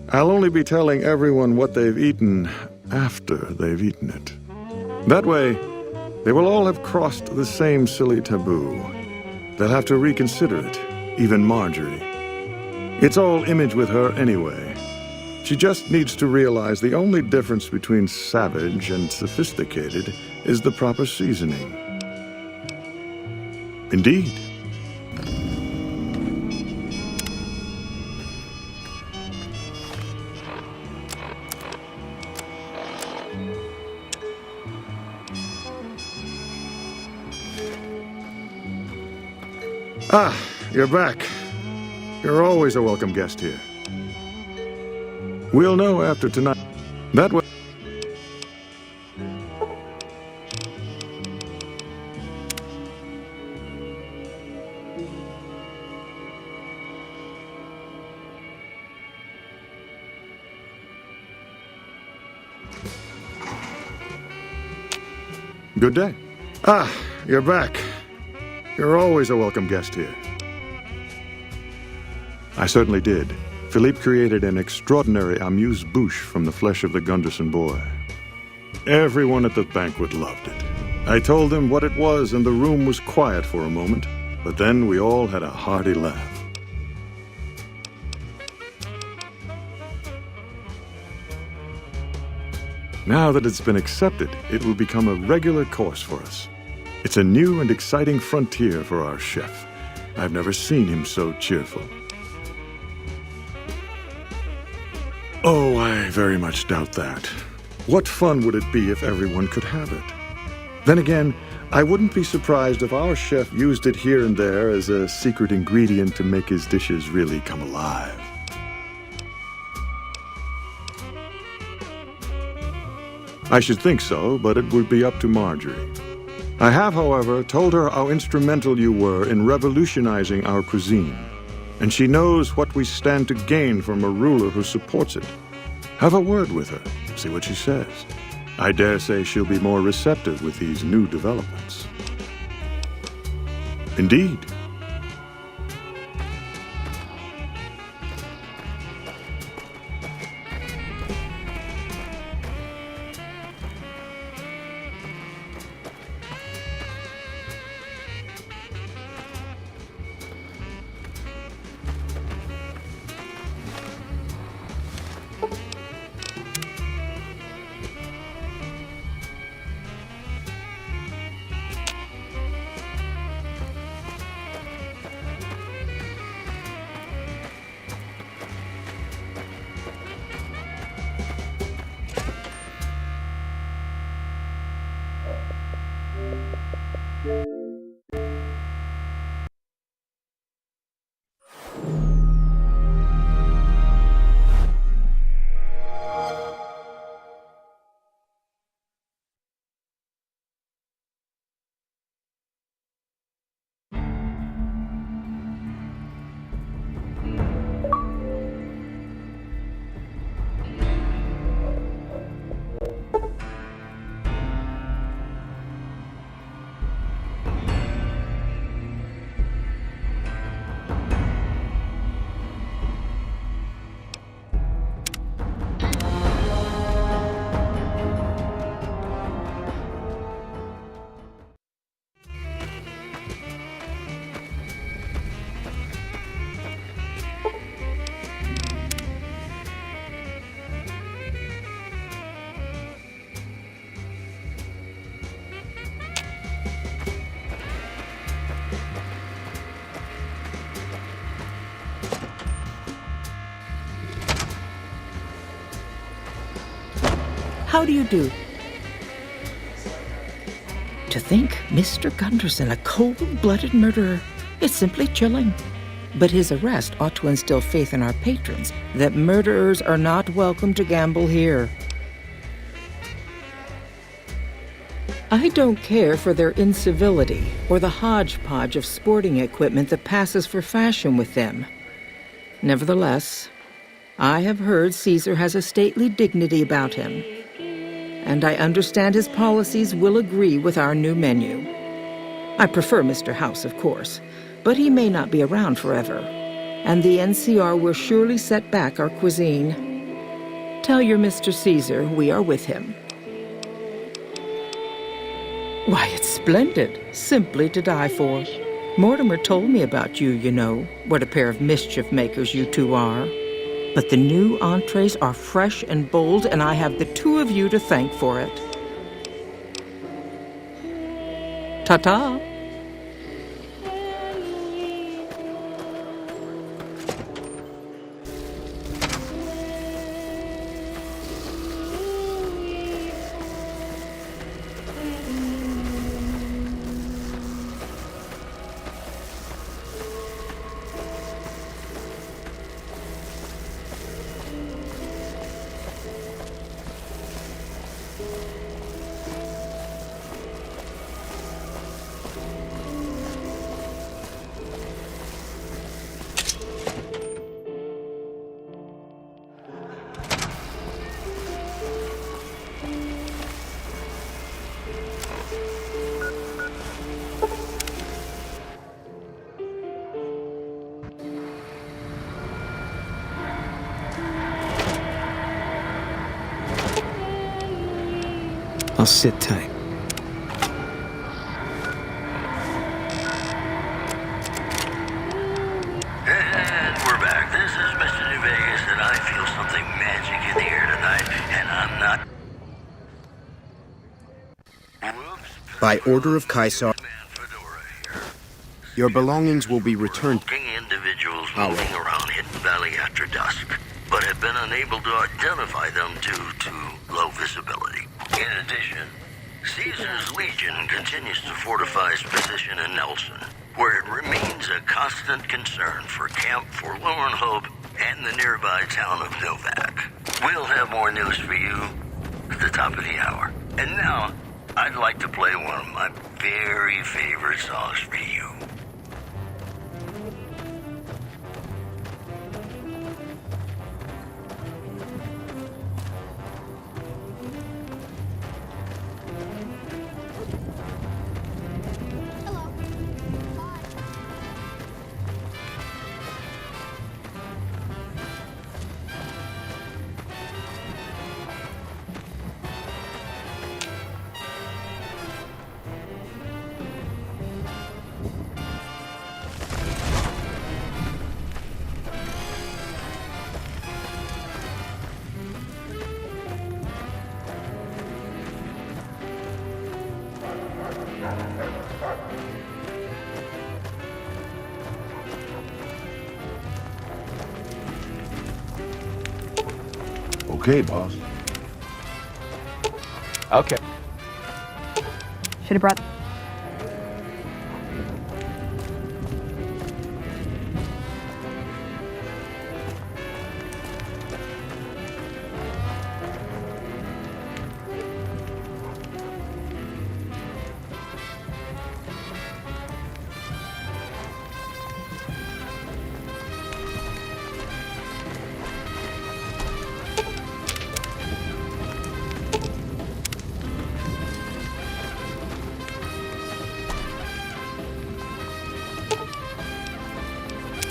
I'll only be telling everyone what they've eaten after they've eaten it. That way, they will all have crossed the same silly taboo. They'll have to reconsider it, even Marjorie. It's all image with her anyway. She just needs to realize the only difference between savage and sophisticated is the proper seasoning. Indeed. Ah, you're back. You're always a welcome guest here. We'll know after tonight. That way. Good day. Ah, you're back. You're always a welcome guest here. I certainly did. Philippe created an extraordinary amuse-bouche from the flesh of the Gunderson boy. Everyone at the banquet loved it. I told them what it was, and the room was quiet for a moment, but then we all had a hearty laugh. Now that it's been accepted, it will become a regular course for us. It's a new and exciting frontier for our chef. I've never seen him so cheerful. Oh, I very much doubt that. What fun would it be if everyone could have it? Then again, I wouldn't be surprised if our chef used it here and there as a secret ingredient to make his dishes really come alive. I should think so, but it would be up to Marjorie. I have, however, told her how instrumental you were in revolutionizing our cuisine, and she knows what we stand to gain from a ruler who supports it. Have a word with her, see what she says. I dare say she'll be more receptive with these new developments. Indeed. How do you do? To think Mr. Gunderson, a cold-blooded murderer, is simply chilling. But his arrest ought to instill faith in our patrons that murderers are not welcome to gamble here. I don't care for their incivility or the hodgepodge of sporting equipment that passes for fashion with them. Nevertheless, I have heard Caesar has a stately dignity about him, and I understand his policies will agree with our new menu. I prefer Mr. House, of course, but he may not be around forever, and the NCR will surely set back our cuisine. Tell your Mr. Caesar we are with him. Why, it's splendid. Simply to die for. Mortimer told me about you, you know. What a pair of mischief makers you two are. But the new entrees are fresh and bold, and I have the two of you to thank for it. Ta-ta. I'll sit tight. And we're back. This is Mr. New Vegas, and I feel something magic in the air tonight, and I'm not... By order of Caesar, your belongings will be returned. Individuals moving around Hidden Valley after dusk, but have been unable to identify them due to low visibility. In addition, Caesar's Legion continues to fortify its position in Nelson, where it remains a constant concern for Camp Forlorn Hope and the nearby town of Novak. We'll have more news for you at the top of the hour. And now, I'd like to play one of my very favorite songs for you. Okay, boss. Okay. Should have brought...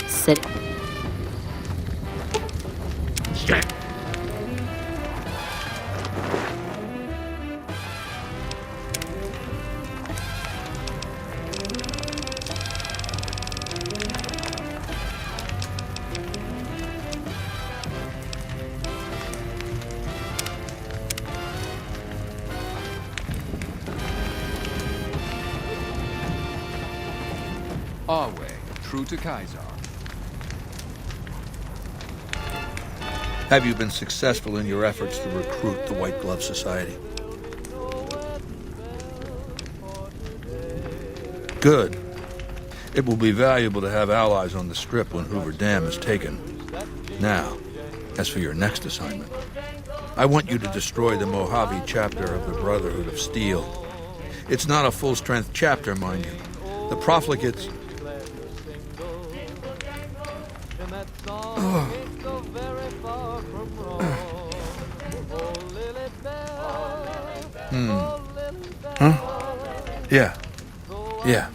Sit. Our way, true to Caesar. Have you been successful in your efforts to recruit the White Glove Society? Good. It will be valuable to have allies on the Strip when Hoover Dam is taken. Now, as for your next assignment, I want you to destroy the Mojave chapter of the Brotherhood of Steel. It's not a full-strength chapter, mind you. The profligates... Huh? Yeah. Yeah.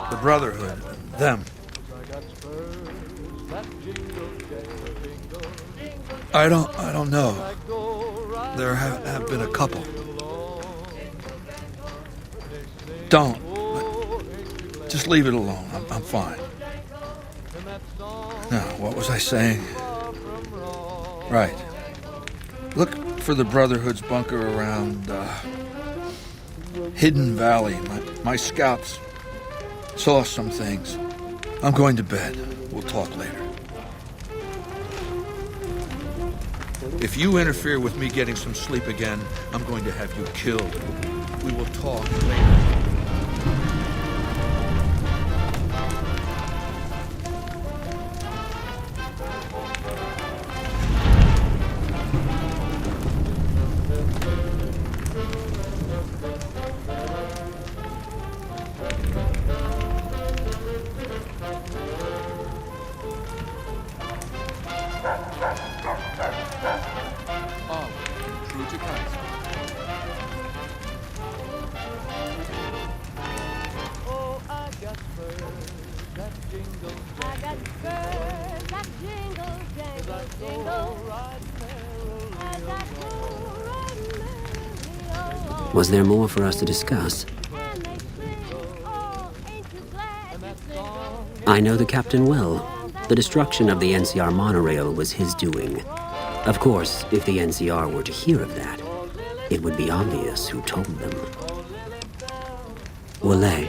The Brotherhood. Them. I don't know. There have been a couple. Don't. Just leave it alone. I'm fine. Now, what was I saying? Right. Look for the Brotherhood's bunker around, Hidden Valley. My scouts saw some things. I'm going to bed. We'll talk later. If you interfere with me getting some sleep again, I'm going to have you killed. We will talk later. Was there more for us to discuss? I know the captain well. The destruction of the NCR monorail was his doing. Of course, if the NCR were to hear of that, it would be obvious who told them. Ouellet.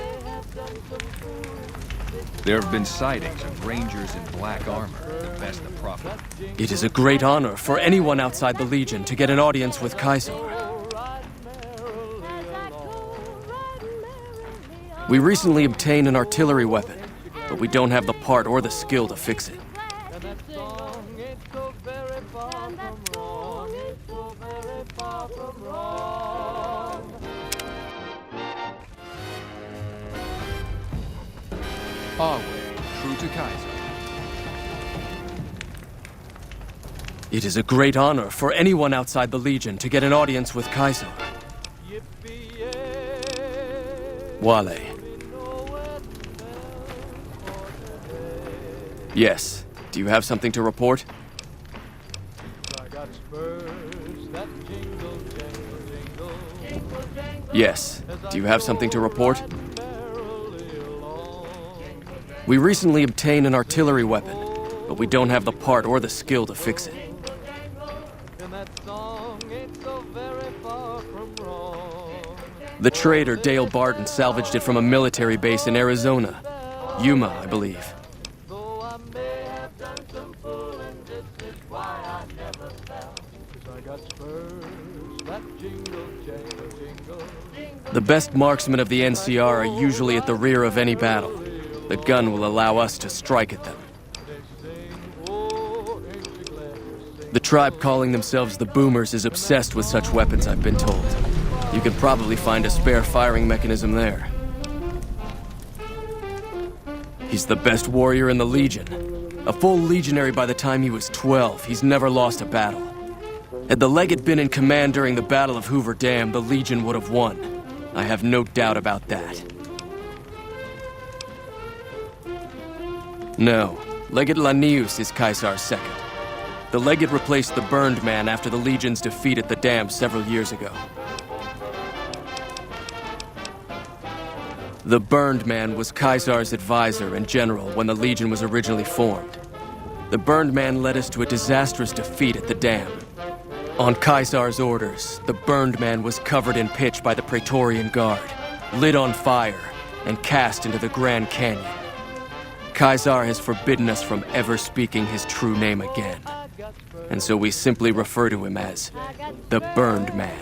There have been sightings of Rangers in black armor, the best of prophet. It is a great honor for anyone outside the Legion to get an audience with Kaiser. We recently obtained an artillery weapon, but we don't have the part or the skill to fix it. Our way, true to Kaiser. It is a great honor for anyone outside the Legion to get an audience with Kaiser. Wale. Yes. Do you have something to report? Yes. Do you have something to report? We recently obtained an artillery weapon, but we don't have the part or the skill to fix it. The trader Dale Barton salvaged it from a military base in Arizona. Yuma, I believe. The best marksmen of the NCR are usually at the rear of any battle. The gun will allow us to strike at them. The tribe calling themselves the Boomers is obsessed with such weapons, I've been told. You could probably find a spare firing mechanism there. He's the best warrior in the Legion. A full legionary by the time he was 12, he's never lost a battle. Had the Legate been in command during the Battle of Hoover Dam, the Legion would have won. I have no doubt about that. No, Legate Lanius is Caesar's second. The Legate replaced the Burned Man after the Legion's defeat at the dam several years ago. The Burned Man was Caesar's advisor and general when the Legion was originally formed. The Burned Man led us to a disastrous defeat at the dam. On Caesar's orders, the Burned Man was covered in pitch by the Praetorian Guard, lit on fire, and cast into the Grand Canyon. Caesar has forbidden us from ever speaking his true name again. And so we simply refer to him as the Burned Man.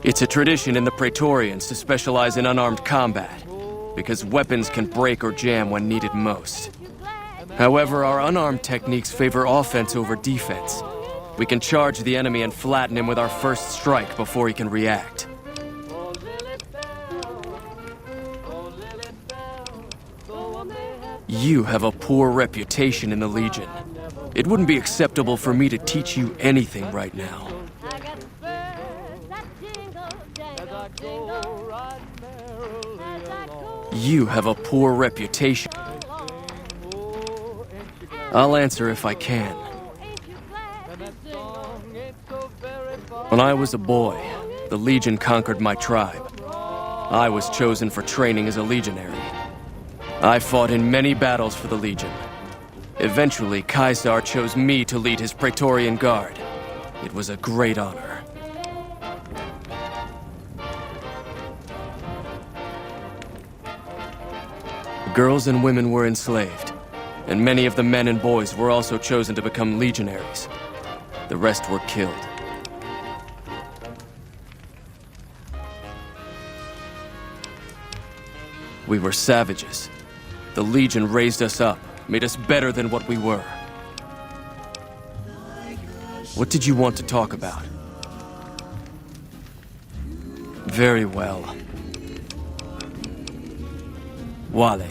It's a tradition in the Praetorians to specialize in unarmed combat, because weapons can break or jam when needed most. However, our unarmed techniques favor offense over defense. We can charge the enemy and flatten him with our first strike before he can react. You have a poor reputation in the Legion. It wouldn't be acceptable for me to teach you anything right now. You have a poor reputation. I'll answer if I can. When I was a boy, the Legion conquered my tribe. I was chosen for training as a legionary. I fought in many battles for the Legion. Eventually, Caesar chose me to lead his Praetorian Guard. It was a great honor. Girls and women were enslaved, and many of the men and boys were also chosen to become legionaries. The rest were killed. We were savages. The Legion raised us up, made us better than what we were. What did you want to talk about? Very well. Wale.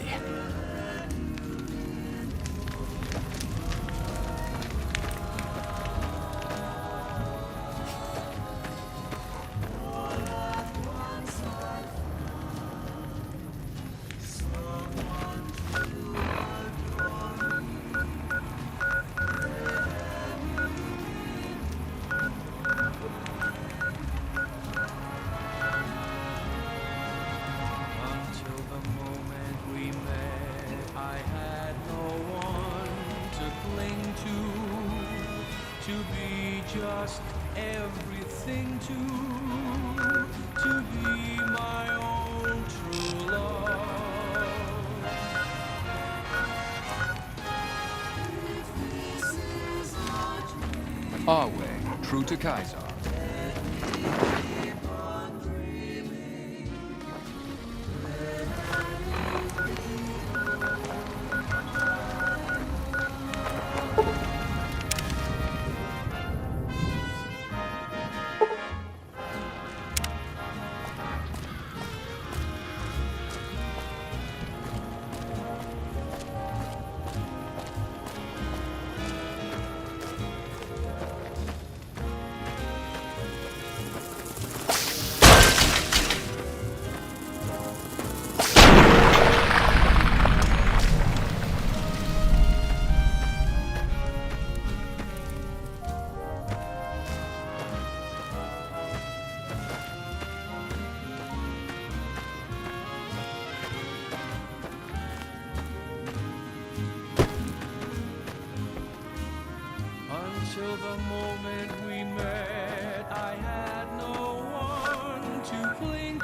Just everything to be my own true love. Our way, true to Caesar. Until the moment we met, I had no one to cling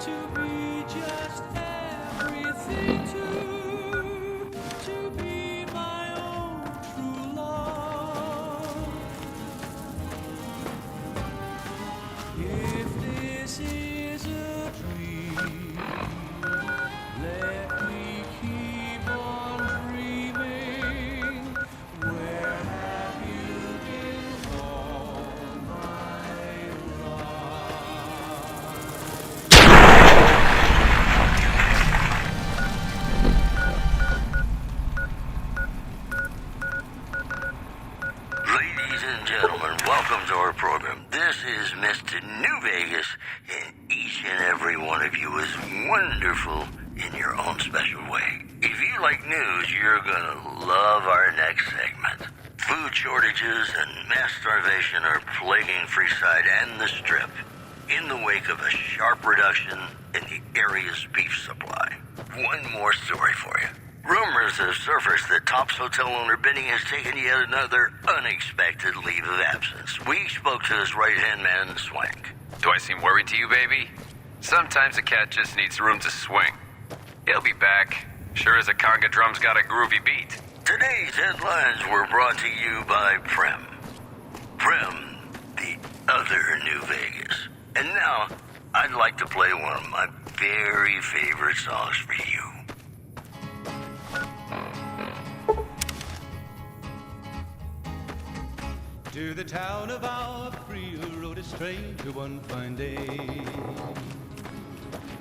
to be just everything to be my own true love. If this is a dream, let me keep on dreaming. Where have you been all my Ladies and gentlemen, welcome to our program. This is Mr. New Vegas, and each and every one of you is wonderful in your own special way. If you like news, you're gonna love our next segment. Food shortages and mass starvation are plaguing Freeside and the Strip in the wake of a sharp reduction in the area's beef supply. One more story for you. Rumors have surfaced that Top's hotel owner Benny has taken yet another unexpected leave of absence. We spoke to his right-hand man, Swank. Do I seem worried to you, baby? Sometimes a cat just needs room to swing. He'll be back. Sure as a conga drum's got a groovy beat. Today's headlines were brought to you by Prem. Prem, the other New Vegas. And now, I'd like to play one of my very favorite songs for you. To the town of Aprio rode a stranger one fine day.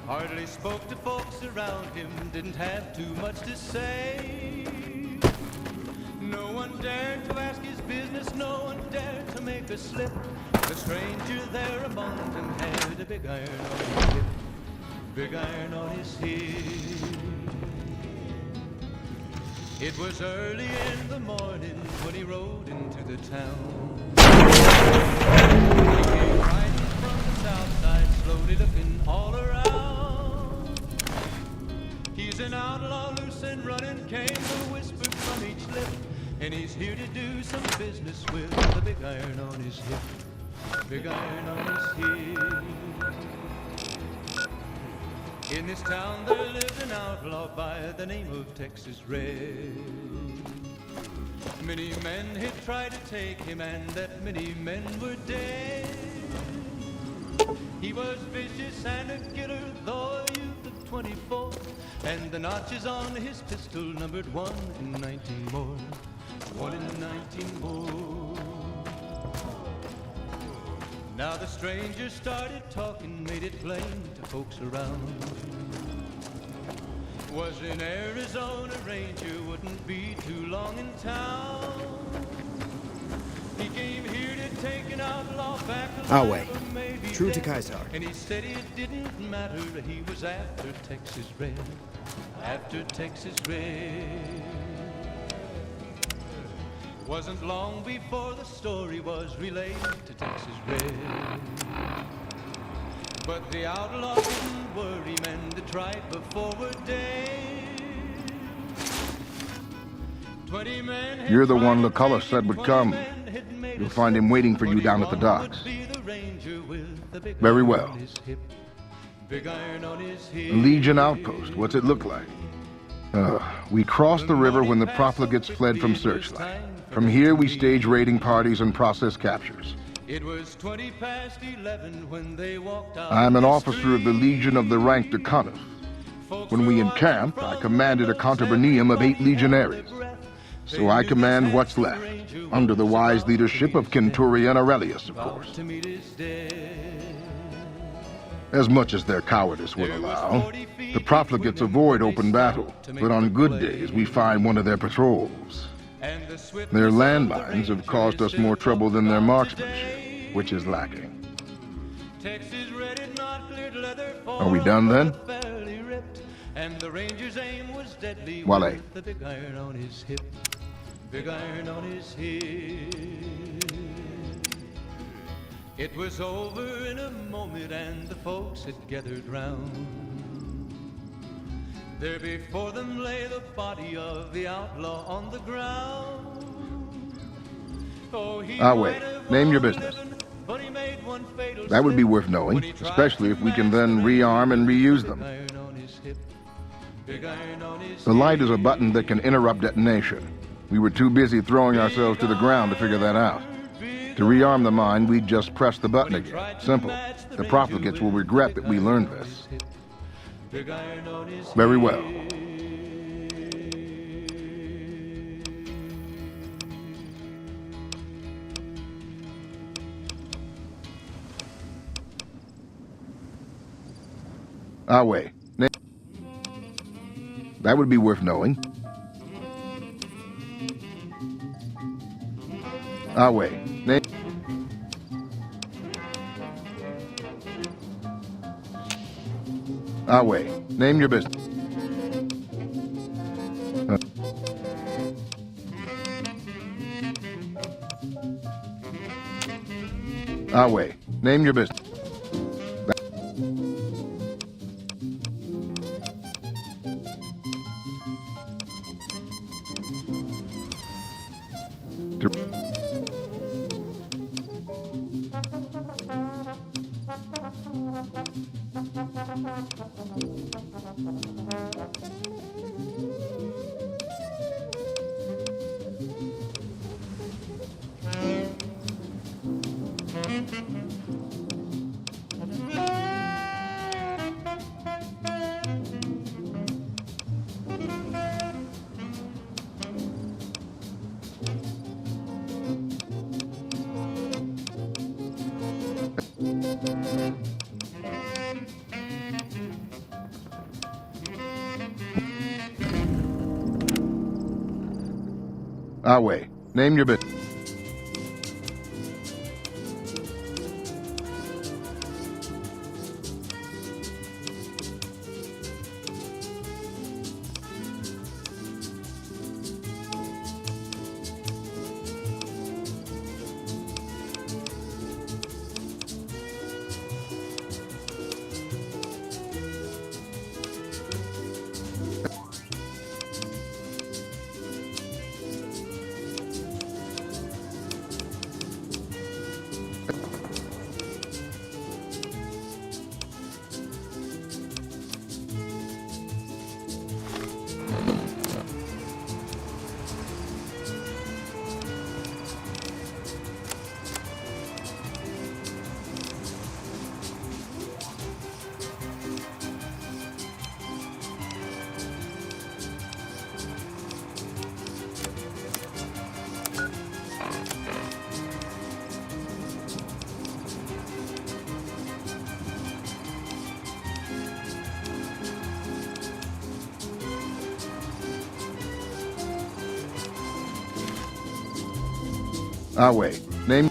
Hardly spoke to folks around him, didn't have too much to say. No one dared to ask his business, no one dared to make a slip. The stranger there among them had a big iron on his hip, big iron on his hip. It was early in the morning when he rode into the town. He came riding from the south side, slowly looking all around. He's an outlaw, loose and running, came the whisper from each lip. And he's here to do some business with the big iron on his hip, big iron on his hip. In this town there lived an outlaw by the name of Texas Red. Many men had tried to take him, and that many men were dead. He was vicious and a killer, though a youth of 24, and the notches on his pistol numbered 1 in 19 more, 1 in 19 more. Now the stranger started talking, made it plain to folks around. Was in Arizona Ranger, wouldn't be too long in town. He came here to take an outlaw back Away. True to Kaiser. And he said it didn't matter, he was after Texas Red, after Texas Red. Wasn't long before the story was relayed to Texas Red. But the outlaw didn't worry, men that tried before were dead. 20 men had You're the one tried to LaCullough take said him, would 20 come. men had made You'll a find him slip. waiting for you down at the docks. Very well. Big iron on his hip. A Legion outpost, what's it look like? We crossed the river when the profligates fled from Searchlight. From here, we stage raiding parties and process captures. It was 20 past 11 when they walked out. I'm an officer of the Legion of the rank Decanus. When we encamped, I commanded a contubernium of 8 legionaries. So I command what's left, under the wise leadership of Centurion Aurelius, of course. As much as their cowardice will allow, the profligates avoid open battle, but on good days we find one of their patrols. Their landmines have caused us more trouble than their marksmanship, which is lacking. Are we done then? Wale. Big iron on his hip, big iron on his hip. It was over in a moment and the folks had gathered round. There before them lay the body of the outlaw on the ground. Oh, wait. Name your business. That would be worth knowing, especially if we can then rearm and reuse them. The light is a button that can interrupt detonation. We were too busy throwing ourselves to the ground to figure that out. To rearm the mine, we'd just press the button again. Simple. The profligates will regret that we learned this. Very well. Wait. That would be worth knowing. Wait. Wait. Name your business. Wait. Name your business. Awe, name your business. Awe, name...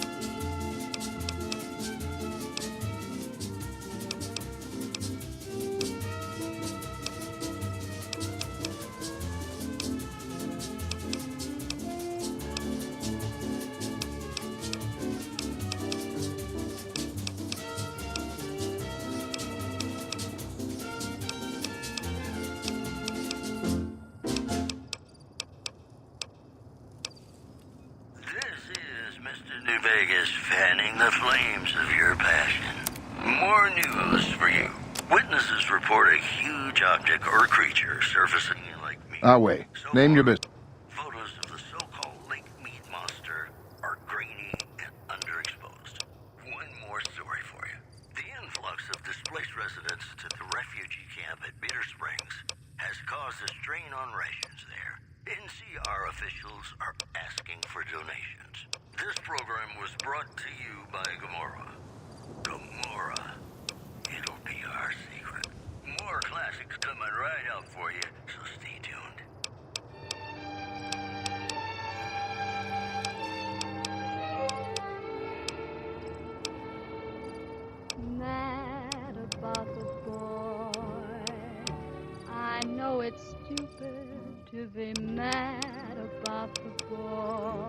New Vegas fanning the flames of your passion. More news for you. Witnesses report a huge object or creature surfacing like me. Awe, name your business. Photos of the so-called Lake Mead monster are grainy and underexposed. One more story for you. The influx of displaced residents to the refugee camp at Bitter Springs has caused a strain on rations there. NCR officials are asking for donations. This program was brought to you by Gamora. Gamora. It'll be our secret. More classics coming right up for you, so stay tuned. Mad about the boy. I know it's stupid to be mad about the boy.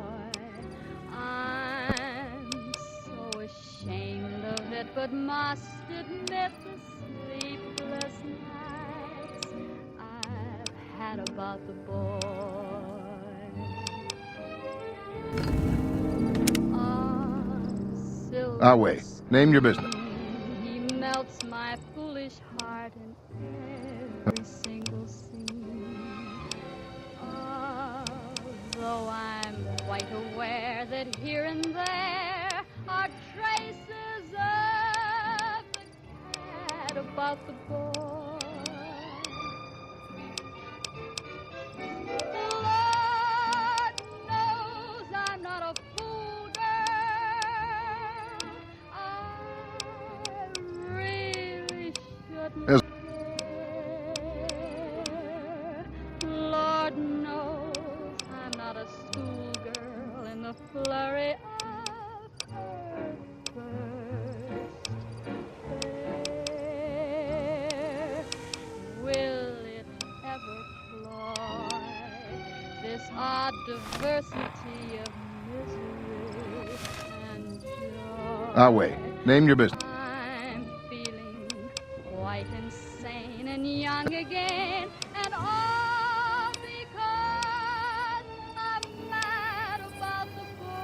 I'm so ashamed of it, but must admit the sleepless nights I've had about the boy. Awe, name your business. He melts my foolish heart in every single scene. Although I'm quite aware that here and there are traces of the cat about the boy. Lord knows I'm not a fool, girl. I really shouldn't. Lord knows I'm not a schoolgirl in the flurry of her first affair. Will it ever cloy this odd diversity of misery and joy? Awe, name your business. I'm feeling quite insane and young again, and all because I'm mad about the boy.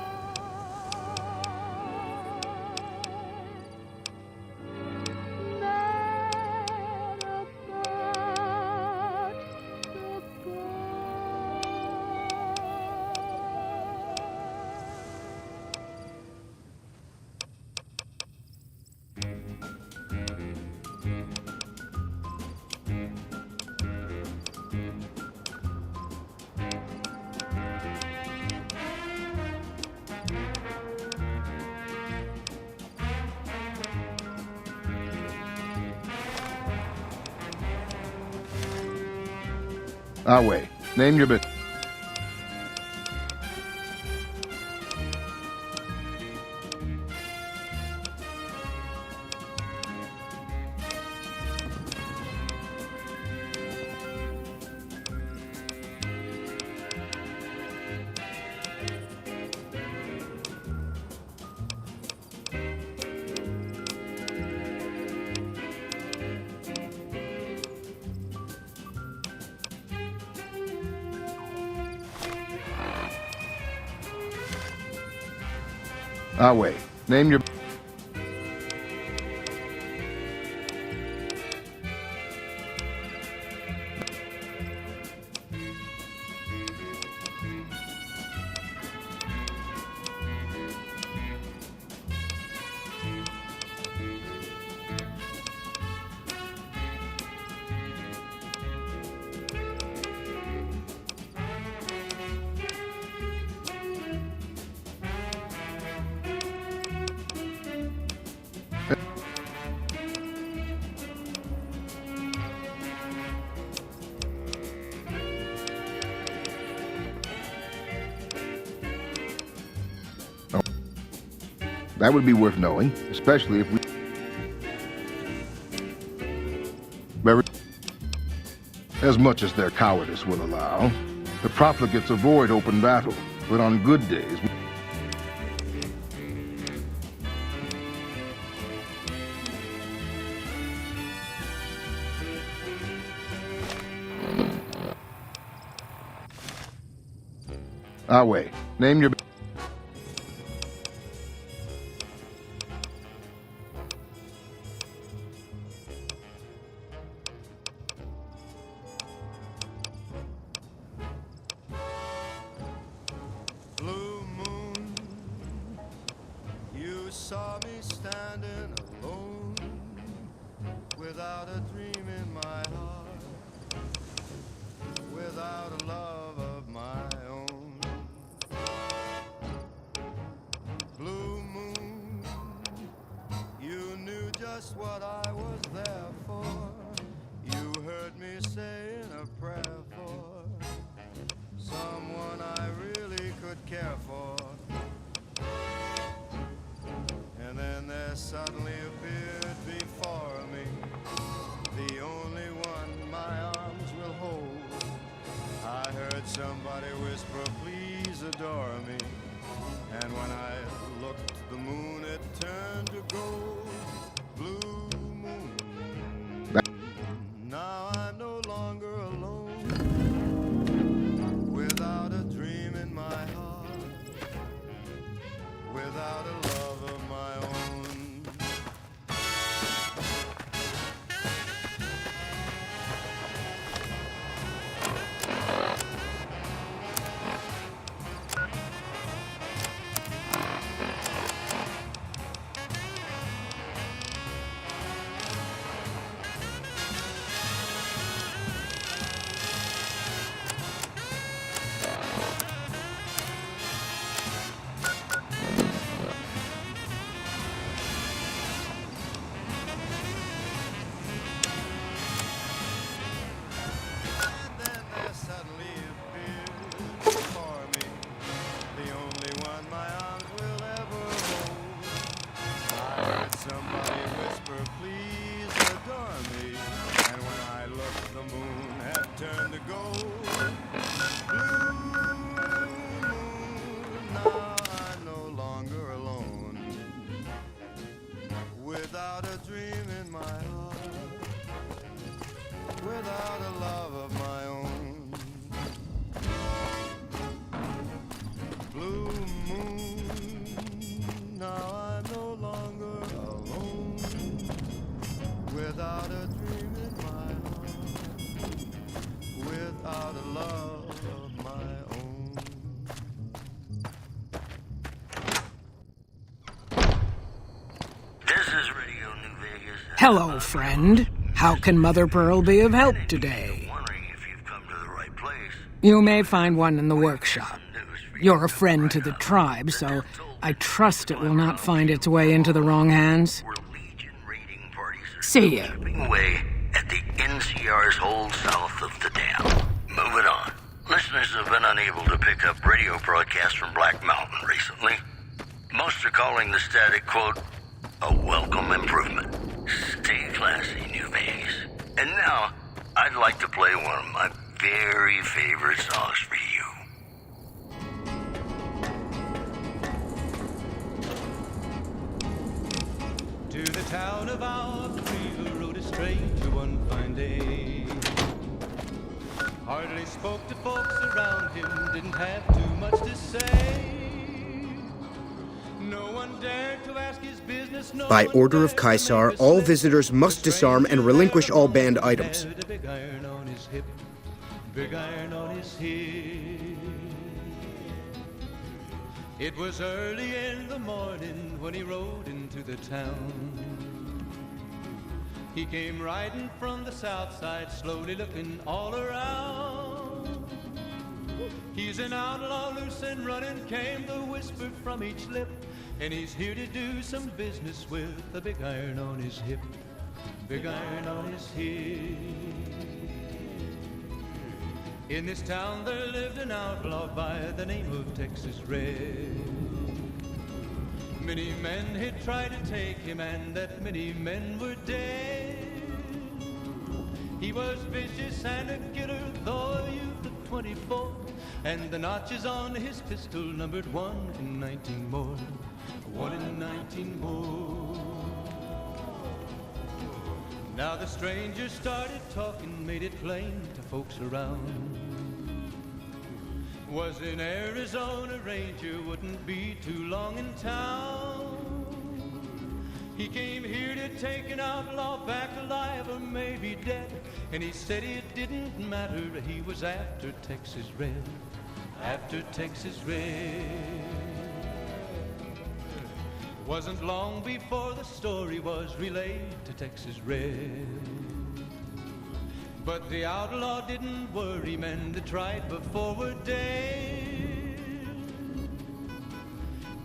Mad about the boy. Our way. Name your bit. Our way. Name your... That would be worth knowing, especially if we... As much as their cowardice will allow. The profligates avoid open battle, but on good days... Our way. Name your... You saw me standing alone, without a dream in my heart, without a love of my own. Blue moon, you knew just what I was there for. You heard me saying a prayer for someone I really could care for. And then there suddenly appeared before me the only one my arms will hold. I heard somebody whisper, please adore me. And when I looked, the moon, it turned to gold. Blue moon. Now I'm no longer alone, without a dream in my heart, without a love of my own. Somebody whisper, please adore me. And when I looked, the moon had turned to gold. Blue moon, now I'm no longer alone, without a dream in my heart, without a love of my own. Blue moon, now I'm no longer alone, without a dream in my heart, without a love of my own. This is Radio New Vegas. Hello, friend. How can Mother Pearl be of help today? You may find one in the workshop. You're a friend to the tribe, so I trust it will not find its way into the wrong hands. See ya. Away at the NCR's hold south of the dam. Moving on. Listeners have been unable to pick up radio broadcasts from Black Mountain recently. Most are calling the static, quote, a welcome improvement. Stay classy, New Vegas. And now, I'd like to play one of my very favorite songs for you. To the town of Alcreva rode a stranger one fine day. Hardly spoke to folks around him, didn't have too much to say. No one dared to ask his business. By order of Caesar, all visitors must disarm and relinquish all banned items. Big iron on his hip, big iron on his hip. It was early in the morning when he rode into the town. He came riding from the south side, slowly looking all around. He's an outlaw, loose and running, came the whisper from each lip. And he's here to do some business with a big iron on his hip, big iron on his hip. In this town there lived an outlaw by the name of Texas Red. Many men had tried to take him, and that many men were dead. He was vicious and a killer, though a youth of 24, and the notches on his pistol numbered 1 in 19 more. 1 in 19 more. Now the stranger started talking, made it plain to folks around. Was in Arizona Ranger, wouldn't be too long in town. He came here to take an outlaw back alive or maybe dead. And he said it didn't matter, he was after Texas Red, after Texas Red. Wasn't long before the story was relayed to Texas Red. But the outlaw didn't worry, men that tried before were dead.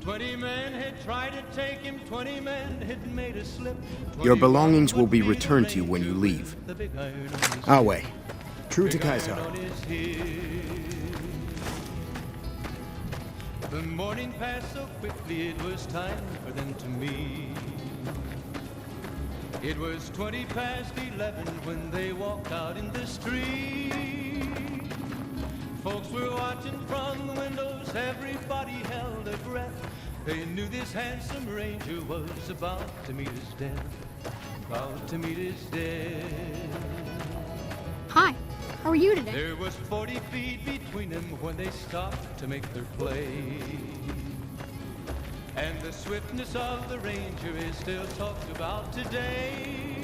20 men had tried to take him, 20 men had made a slip. Your belongings will be returned to you when you leave. Awe, true to Caesar. The morning passed so quickly, it was time for them to meet. It was 20 past 11 when they walked out in the street. Folks were watching from the windows, everybody held their breath. They knew this handsome ranger was about to meet his death, about to meet his death. Hi, how are you today? There was 40 feet between them when they stopped to make their play. And the swiftness of the ranger is still talked about today.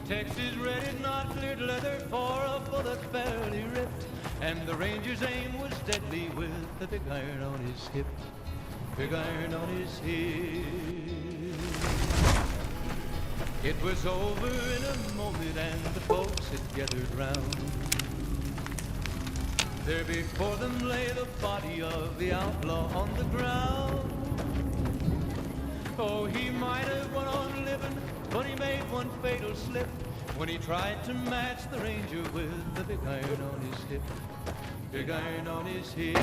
Texas Red had not cleared leather for a bullet fairly ripped. And the ranger's aim was deadly with the big iron on his hip, big iron on his hip. It was over in a moment and the folks had gathered round. There before them lay the body of the outlaw on the ground. Oh, he might have went on living, but he made one fatal slip when he tried to match the ranger with the big iron on his hip, big iron on his hip.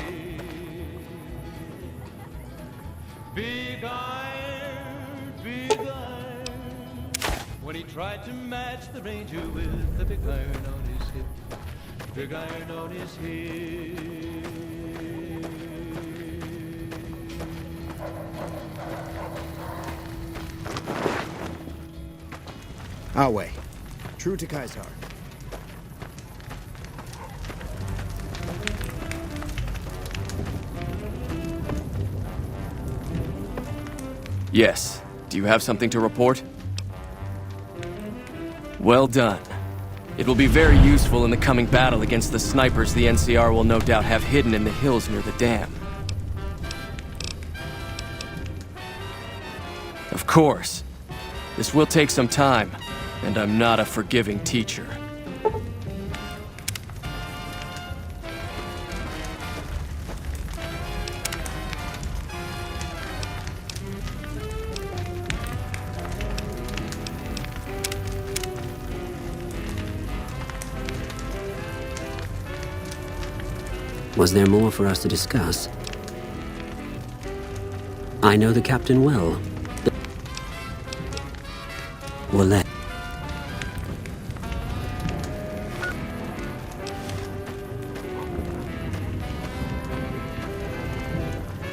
Big iron, big iron, when he tried to match the ranger with the big iron on his hip, big iron on his hip. Awe, true to Caesar. Yes. Do you have something to report? Well done. It will be very useful in the coming battle against the snipers the NCR will no doubt have hidden in the hills near the dam. Of course. This will take some time, and I'm not a forgiving teacher. Was there more for us to discuss? I know the captain well. Well, let...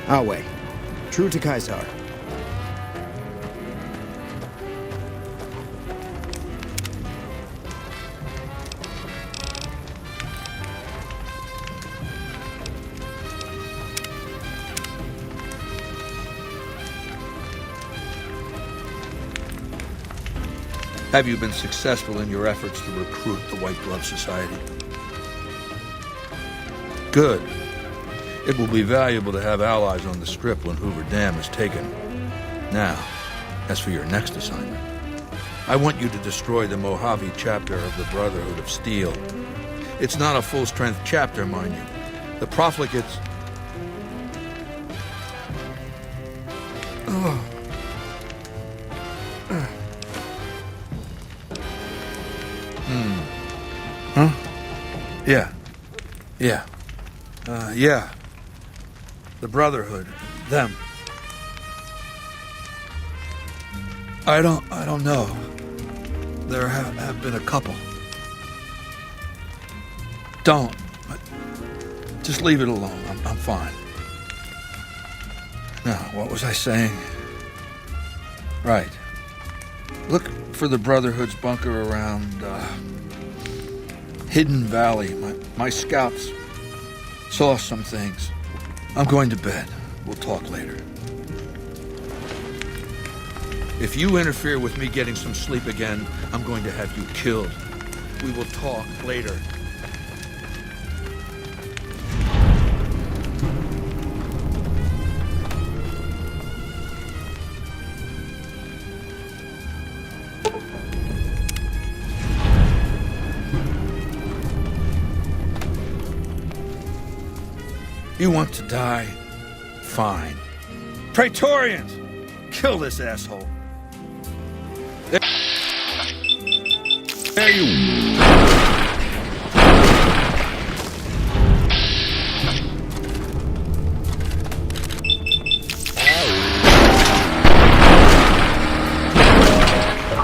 Awe. True to Caesar. Have you been successful in your efforts to recruit the White Glove Society? Good. It will be valuable to have allies on the Strip when Hoover Dam is taken. Now, as for your next assignment, I want you to destroy the Mojave chapter of the Brotherhood of Steel. It's not a full-strength chapter, mind you. The profligates... Huh? Yeah. Yeah. The Brotherhood. Them. I don't know. There have been a couple. Don't. Just leave it alone. I'm fine. Now, what was I saying? Right. Look for the Brotherhood's bunker around, Hidden Valley. My scouts saw some things. I'm going to bed. We'll talk later. If you interfere with me getting some sleep again, I'm going to have you killed. We will talk later. You want to die? Fine. Praetorians! Kill this asshole. There you...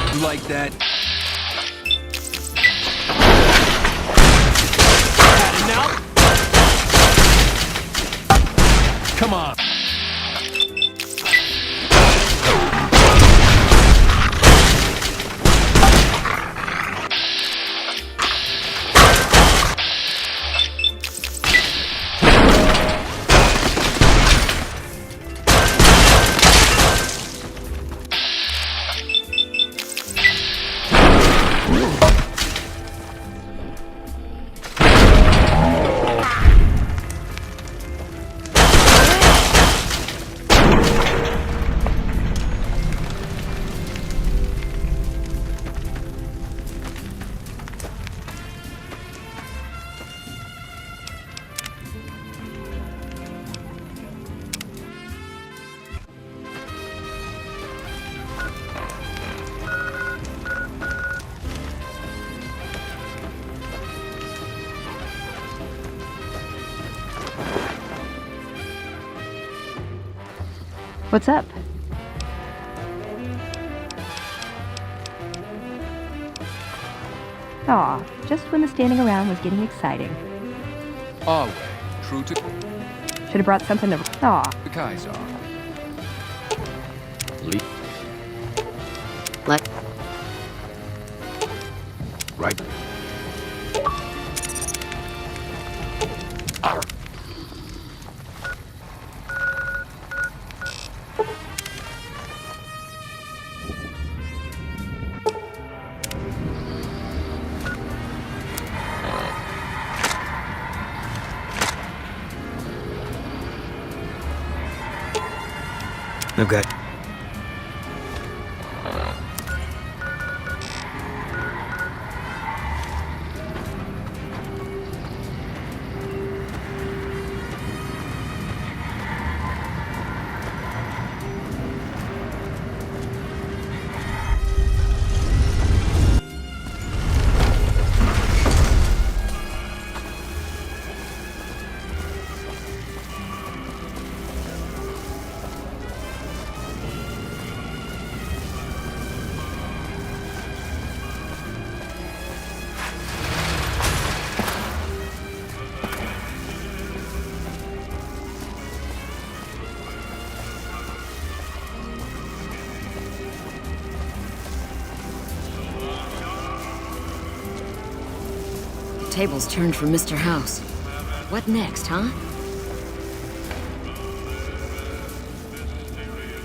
You like that? Had enough? Come on. What's up? Aw, just when the standing around was getting exciting. Awe. True to... Should have brought something to... Aw. The Caesar. Let... Right. I've got... Tables turned for Mr. House. What next, huh?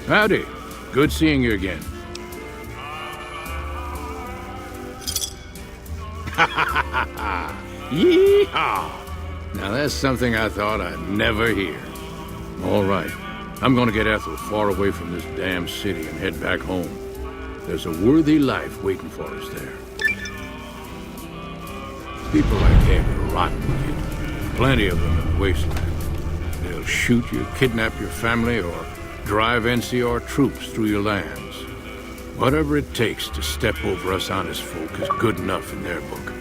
Howdy. Good seeing you again. Yeehaw! Now that's something I thought I'd never hear. All right. I'm gonna get Ethel far away from this damn city and head back home. There's a worthy life waiting for us there. People like Heck are rotten, kid. Plenty of them in the wasteland. They'll shoot you, kidnap your family, or drive NCR troops through your lands. Whatever it takes to step over us honest folk is good enough in their book.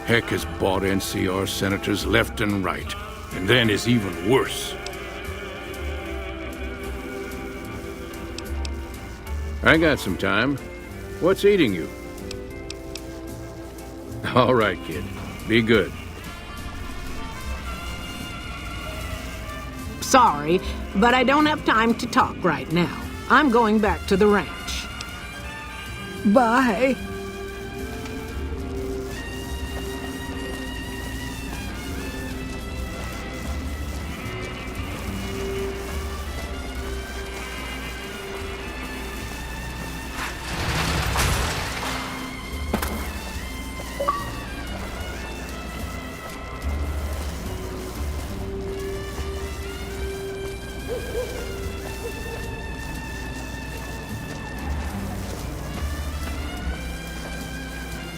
Heck has bought NCR senators left and right, and then is even worse. I got some time. What's eating you? All right, kid. Be good. Sorry, but I don't have time to talk right now. I'm going back to the ranch. Bye.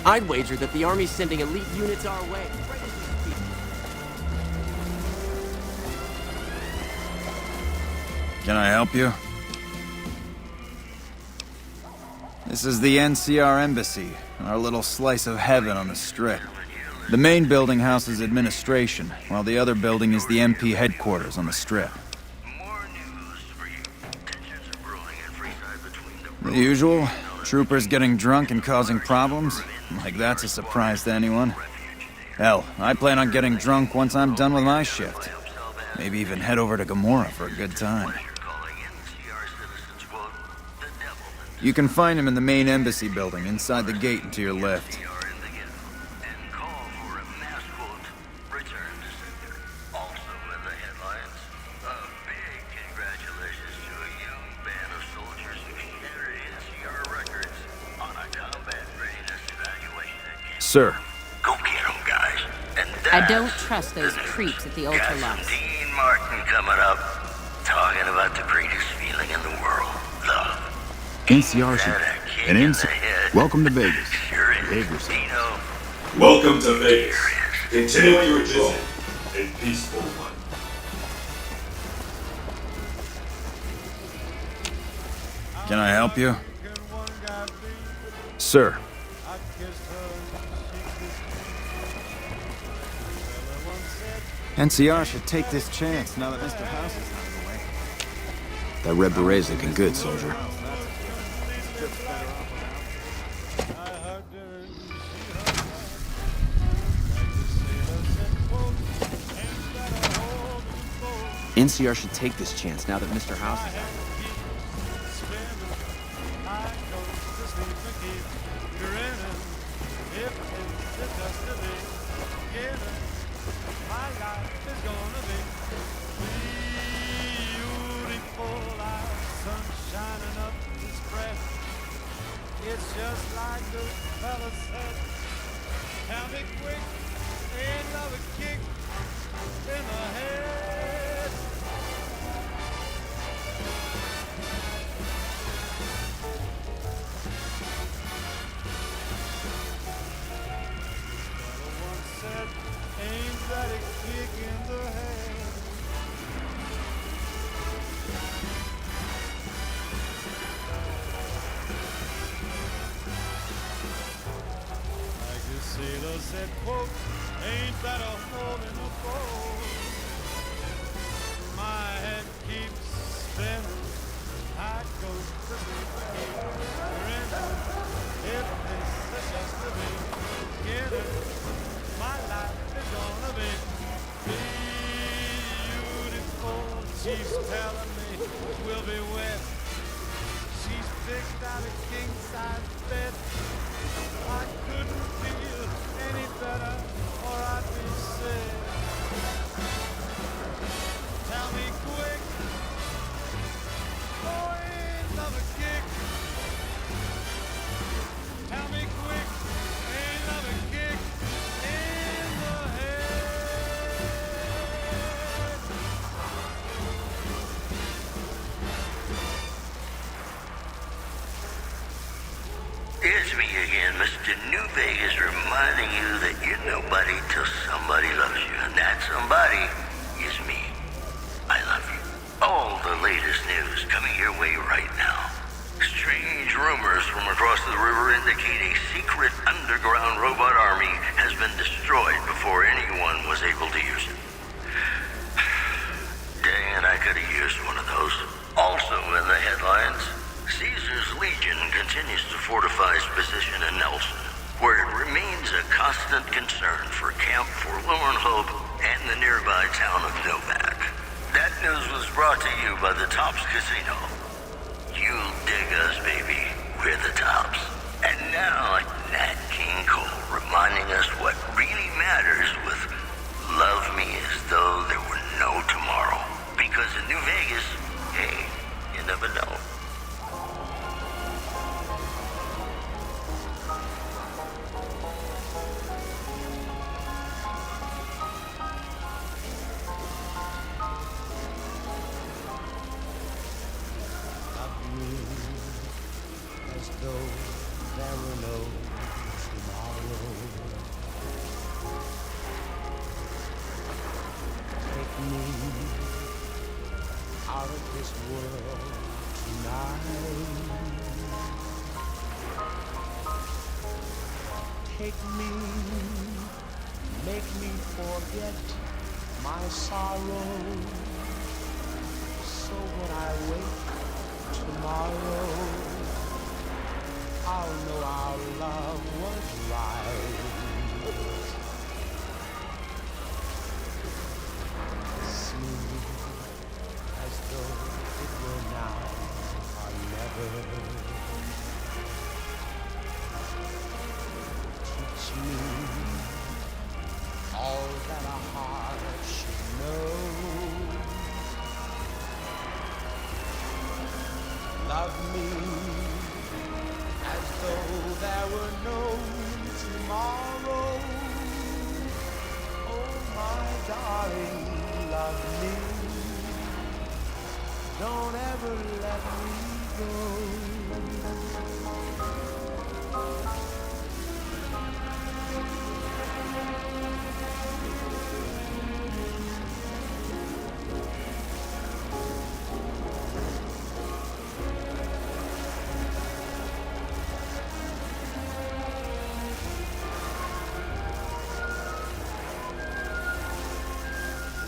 I'd wager that the Army's sending elite units our way. Can I help you? This is the NCR Embassy, our little slice of heaven on the Strip. The main building houses administration, while the other building is the MP headquarters on the Strip. The usual, troopers getting drunk and causing problems. Like that's a surprise to anyone. Hell, I plan on getting drunk once I'm done with my shift. Maybe even head over to Gamora for a good time. You can find him in the main embassy building, inside the gate and to your left. Sir. Go get them, guys. And I don't trust those creeps at the Ultralux. Dean Martin coming up, talking about the greatest feeling in the world, love. NCR should... Welcome to Vegas. Behave yourself. Welcome to Vegas. Continue your journey in peaceful life. Can I help you? Sir. NCR should take this chance now that Mr. House is out of the way. That red beret's looking good, soldier. NCR should take this chance now that Mr. House is out. It's just like the fella said. Tell me quick, ain't love a kick in the head. Fella once said, ain't that a kick in the head? Sailor said, quote, ain't that a hole in the boat? My head keeps spinning, I go to sleep again. If this is just the beginning, my life is gonna be beautiful. She's telling me we'll be wet. She's picked out a king-size bed. I couldn't feel any better before I be sick. Tell me quick, oh, ain't love a kick? Tell me quick, ain't love a kick in the head? It's me again, Mr. New Vegas, reminding you that you're nobody till somebody loves you, and that somebody is me. I love you. All the latest news coming your way right now. Strange rumors from across the river indicate a secret underground robot army has been destroyed before anyone was able to use it. Dang, I could have used one of those. Also in the headlines, Caesar's Legion continues to fortify its position in Nelson, where it remains a constant concern for Camp Forlorn Hope and the nearby town of Novak. That news was brought to you by the Tops Casino. You dig us, baby. We're the Tops. And now, Nat King Cole reminding us what really matters with Love Me As Though There Were No Tomorrow. Because in New Vegas, hey, you never know. As though there were no tomorrow. Take me out of this world tonight. Take me, make me forget my sorrow. So when I wake tomorrow, I'll know our love was right. Smooth as though it were now or never. Teach me all that a heart should know. Love me as though there were no tomorrow. Oh, my darling, love me. Don't ever let me go.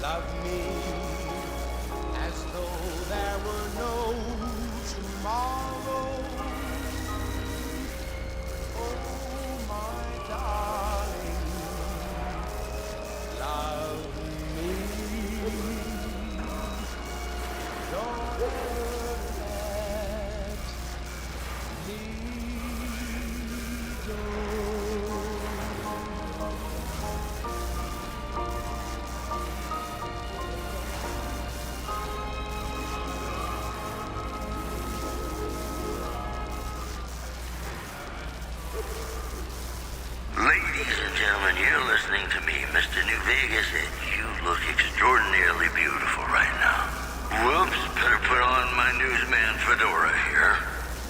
Love me as though there were no tomorrow. Oh, my darling, love me. Don't ever let me go. Ladies and gentlemen, you're listening to me, Mr. New Vegas, and you look extraordinarily beautiful right now. Whoops, better put on my newsman fedora here.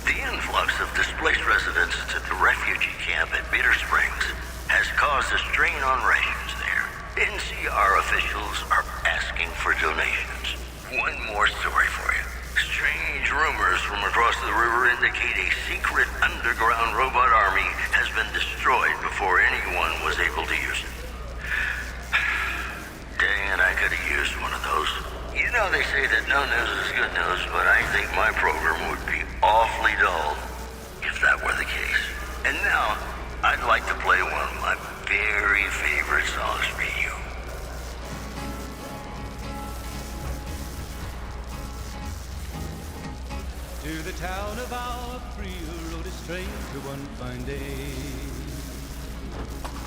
The influx of displaced residents to the refugee camp at Bitter Springs has caused a strain on rations there. NCR officials are asking for donations. One more story for you. Strange rumors from across the river indicate a secret underground robot army has been destroyed before anyone was able to use it. Dang it, I could have used one of those. You know they say that no news is good news, but I think my program would be awfully dull if that were the case. And now, I'd like to play one of my very favorite songs for you. To the town of our Priel rode a stranger one fine day.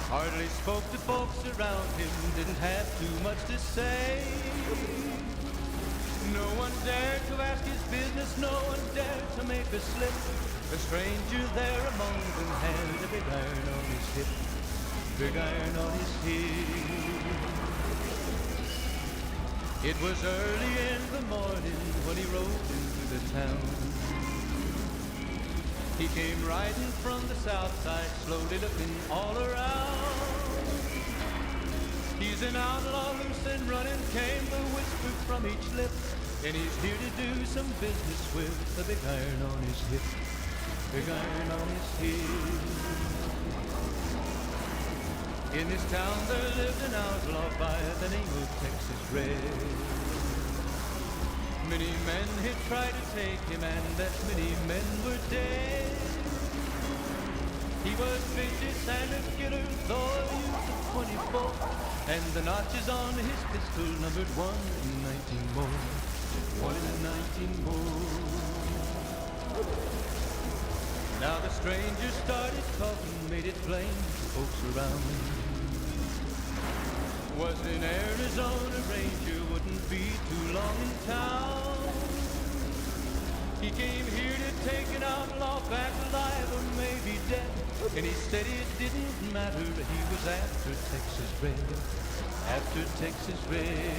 Hardly spoke to folks around him, didn't have too much to say. No one dared to ask his business, no one dared to make a slip. A stranger there among them had a big iron on his hip, big iron on his hip. It was early in the morning when he rode into the town. He came riding from the south side, slowly looking all around. He's an outlaw, loose and running, came the whisper from each lip. And he's here to do some business with a big iron on his hip, big iron on his hip. In this town there lived an outlaw by the name of Texas Red. Many men had tried to take him, and that many men were dead. He was vicious and a killer, though a youth of 24, and the notches on his pistol numbered 1 in 19 more, 1 in 19 more. Now the stranger started talking, made it plain to folks around. Was in Arizona, ranger, wouldn't be too long in town. He came here to take an outlaw back alive or maybe dead. And he said it didn't matter, he was after Texas Red, after Texas Red.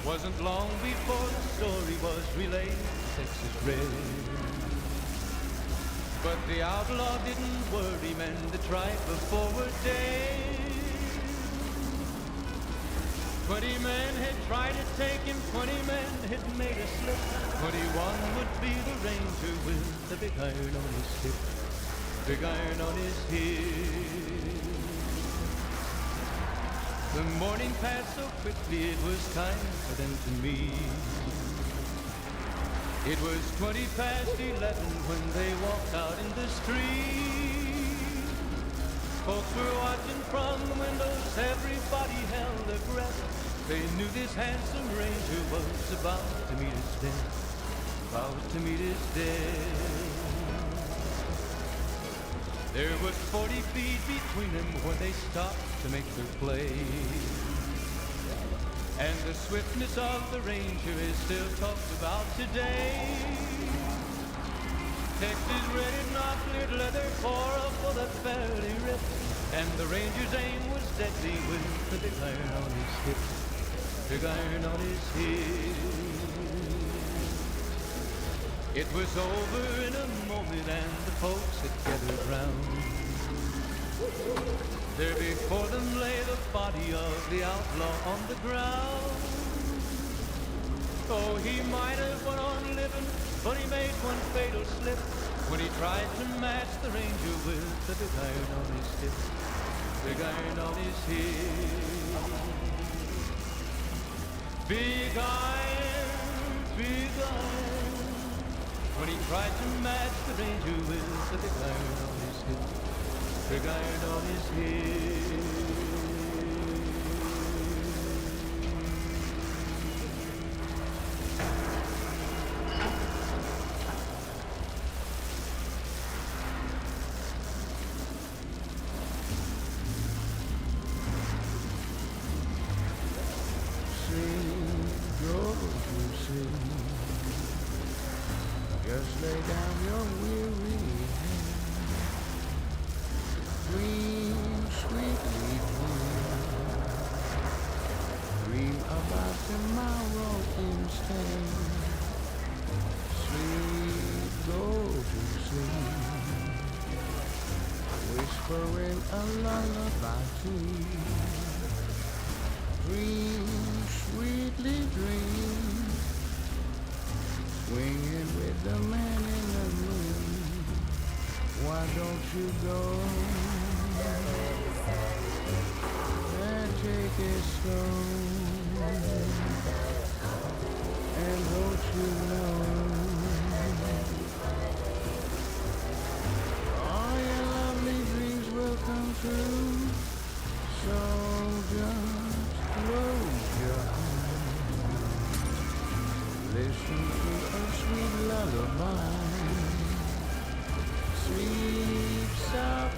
Wasn't long before the story was relayed to Texas Red. But the outlaw didn't worry men to try for forward days. 20 men had tried to take him, 20 men had made a slip. 21 would be the ranger with the big iron on his hip, big iron on his hip. The morning passed so quickly it was time for them to meet. It was 20 past 11 when they walked out in the street. Folks were watching from the windows, everybody held their breath. They knew this handsome ranger was about to meet his death, about to meet his death. There was 40 feet between them when they stopped to make their play. And the swiftness of the ranger is still talked about today. Texas Red had not cleared leather for a bullet fairly ripped, and the ranger's aim was deadly with the big iron on his hip, big iron on his hip. It was over in a moment and the folks had gathered round. There before them lay the body of the outlaw on the ground. Oh, he might have went on living, but he made one fatal slip when he tried to match the ranger with the big iron on his hip, big iron on his hip. Big iron, big iron, when he tried to match the ranger with the big iron on his hip, big iron on his head. Sing, go to sing. Just lay down your weary head. Dream, sweetly dream. Dream about tomorrow instead. Sleep, go to sleep. Whispering a lullaby to you. Dream, sweetly dream. Swinging with the man in the moon. Why don't you go and take it slow? And don't you know all your lovely dreams will come true? So just close your eyes, listen to a sweet lullaby. Sleep soft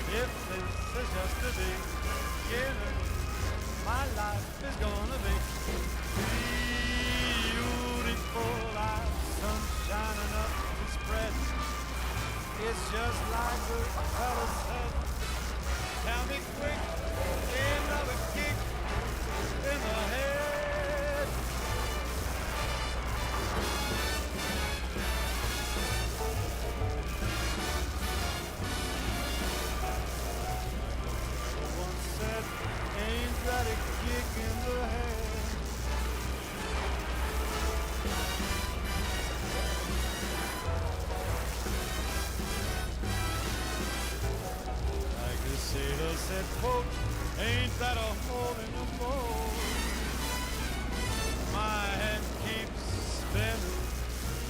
If this is just the beginning, my life is gonna be beautiful. Like sun shining up the spread. It's just like the fella said. Tell me quick, another kick in the head. One said, ain't that a kick in the head? Like the sailor said, folks, ain't that a hole in the boat? My head keeps spinning,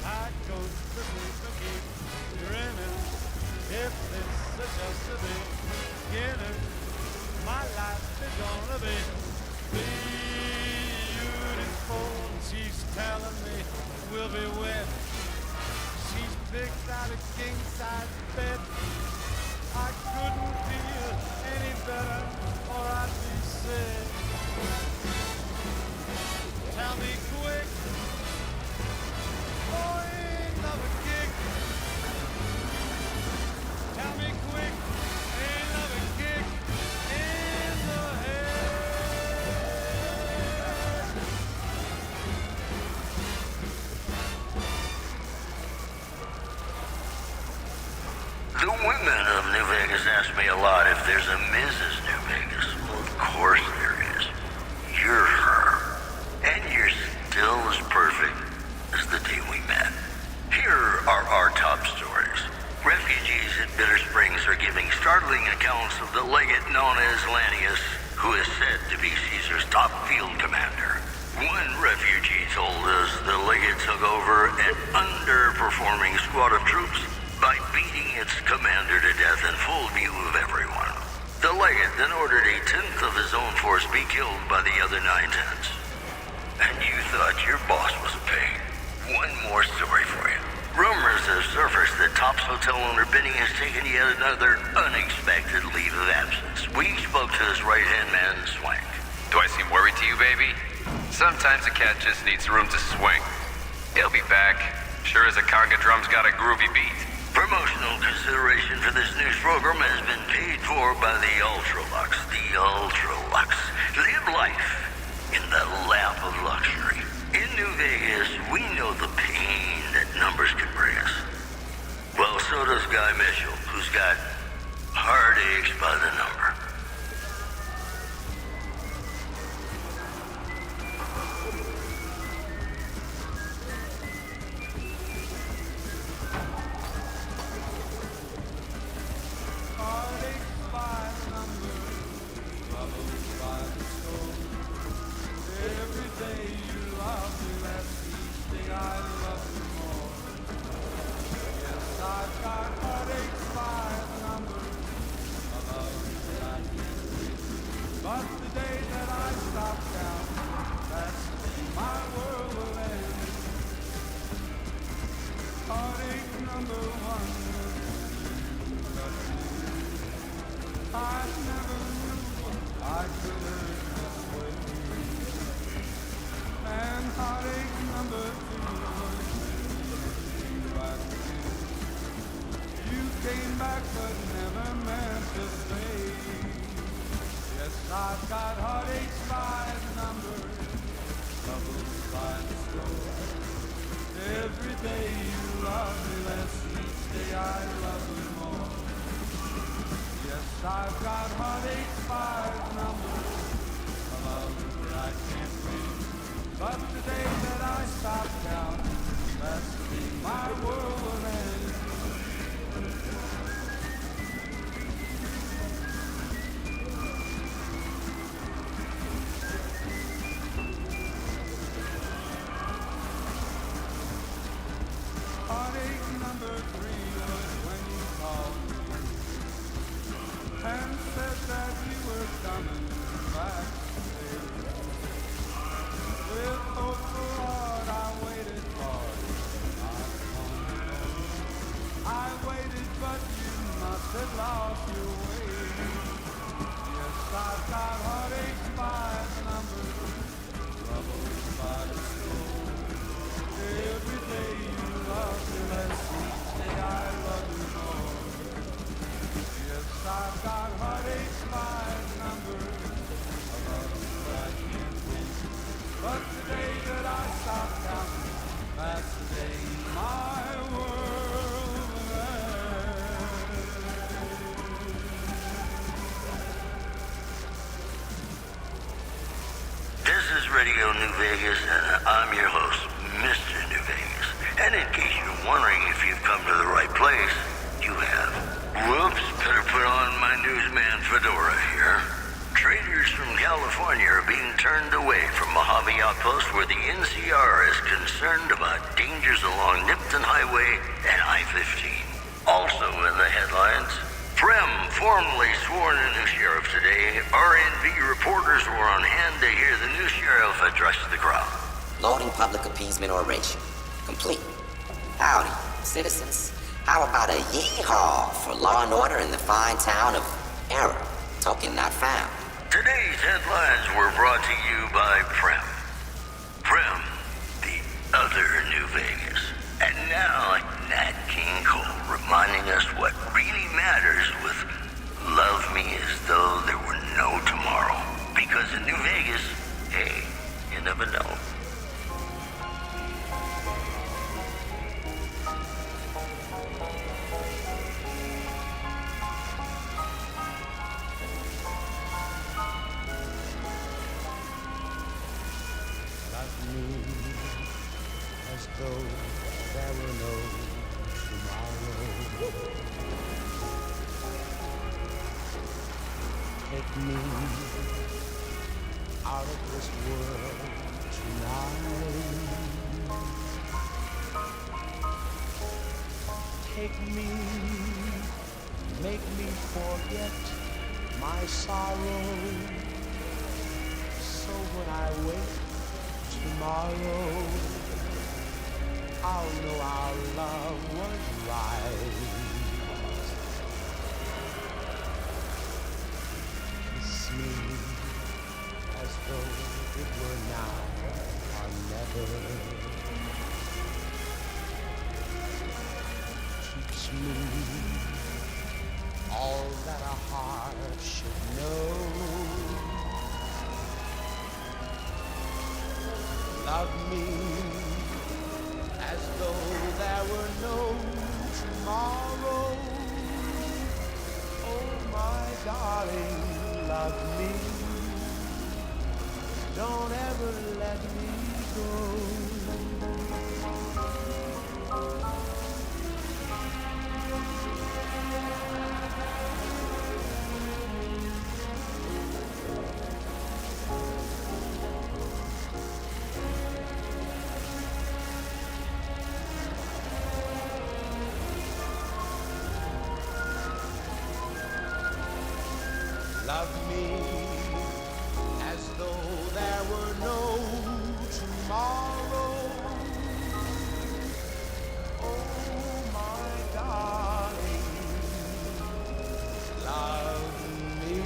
I go to sleep and keep grinning. If this is just the beginning, my life is gonna be beautiful. She's telling me we'll be wed. She's picked out a king-size bed. I couldn't feel any better, or I'd be sick. Tell me quick, oh, ain't another kick. Tell me quick, ain't another kick in the head. The women of New Vegas ask me a lot if there's a Mrs. New Vegas. Well, of course there is. You're her. And you're still as perfect as the day we met. Here are our top stories. Refugees at Bitter Springs are giving startling accounts of the legate known as Lanius, who is said to be Caesar's top field commander. One refugee told us the legate took over an underperforming squad of troops by beating its commander to death in full view of everyone. The legate then ordered a tenth of his own force be killed by the other 9/10. And you thought your boss was a pain. One more story for you. Rumors have surfaced that Top's hotel owner Benny has taken yet another unexpected leave of absence. We spoke to his right-hand man, Swank. Do I seem worried to you, baby? Sometimes a cat just needs room to swing. He'll be back. Sure as a conga drum's got a groovy beat. Promotional consideration for this news program has been paid for by the Ultralux. The Ultralux. Live life in the lap of luxury. In New Vegas, we know the pain that numbers can bring us. Well, so does Guy Mitchell, who's got heartaches by the number. I've got heartaches by the number, troubles by the score. Every day you love me less, each day I love you more. Yes, I've got heartaches by the number, a love that I can't win. But the day that I stop counting, that's the day my world will end. But you must have lost your way. I've got heartaches by the number, troubles by the score. Every day you love me less, each day I love you more. Yes, I've got heartaches by the number, a love that I can't win. But the day that I stop counting, that's the day my world ends. This is Radio New Vegas, and I'm your host, Mr. New Vegas. And in case you're wondering if you've come to the right place, you have. Whoops, better put on my newsman fedora here. Traders from California are being turned away from Mojave Outpost where the NCR is concerned about dangers along Nipton Highway and I-15. Also in the headlines, Prem formally sworn a new sheriff today. RNV reporters were on hand to hear the new sheriff address the crowd. Loading public appeasement oration. Complete. Howdy, citizens. How about a yeehaw for law and order in the fine town of Error? Token not found. Today's headlines were brought to you by Prem. Prem, the other New Vegas. And now, Nat King Cole reminding us what really matters with Love Me As Though There Were No Tomorrow. Because in New Vegas, hey, you never know. As though there were no tomorrow. Take me out of this world tonight. Take me, make me forget my sorrow. So when I wake tomorrow, I'll know our love was right. Kiss me as though it were now or never. Teach me all that a heart should know. Love me as though there were no tomorrow. Oh, my darling, love me. Don't ever let me go. Love me as though there were no tomorrow. Oh, my darling, love me.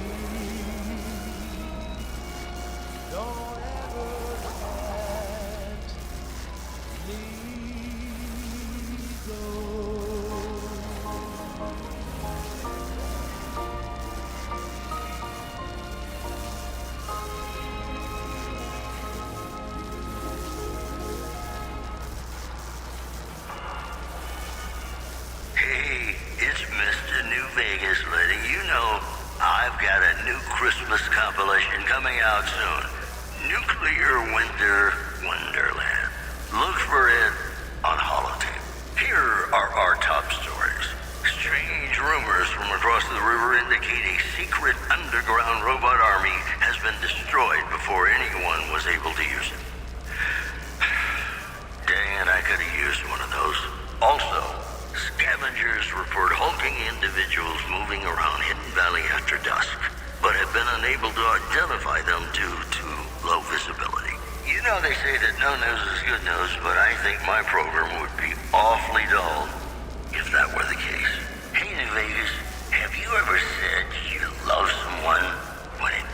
Don't ever let me go. Vegas letting you know I've got a new Christmas compilation coming out soon. Nuclear Winter Wonderland. Look for it on holotape. Here are our top stories. Strange rumors from across the river indicate a secret underground robot army has been destroyed before anyone was able to use it. Dang it, I could have used one of those. Also, scavengers report hulking individuals moving around Hidden Valley after dusk, but have been unable to identify them due to low visibility. You know they say that no news is good news, but I think my program would be awfully dull if that were the case. Hey, New Vegas, have you ever said you love someone when it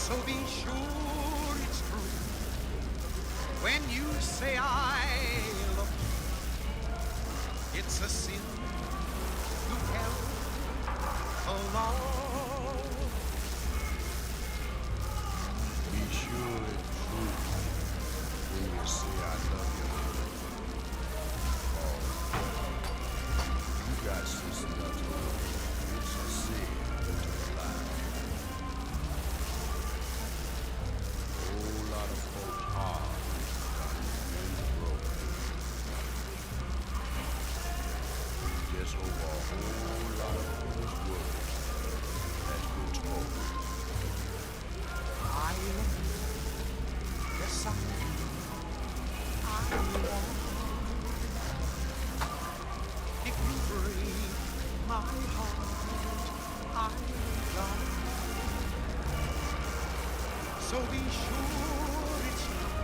So be sure it's true when you say I love you. It's a sin to tell a lie. Be sure it's true when you say I love you. You got sister enough to know it's a sin to lie. Whole lot of folks are broken. Just over a whole lot of foolish words that's been spoken. I love you. Yes, I do. I love you. If you break my heart, I love you. So be sure it's true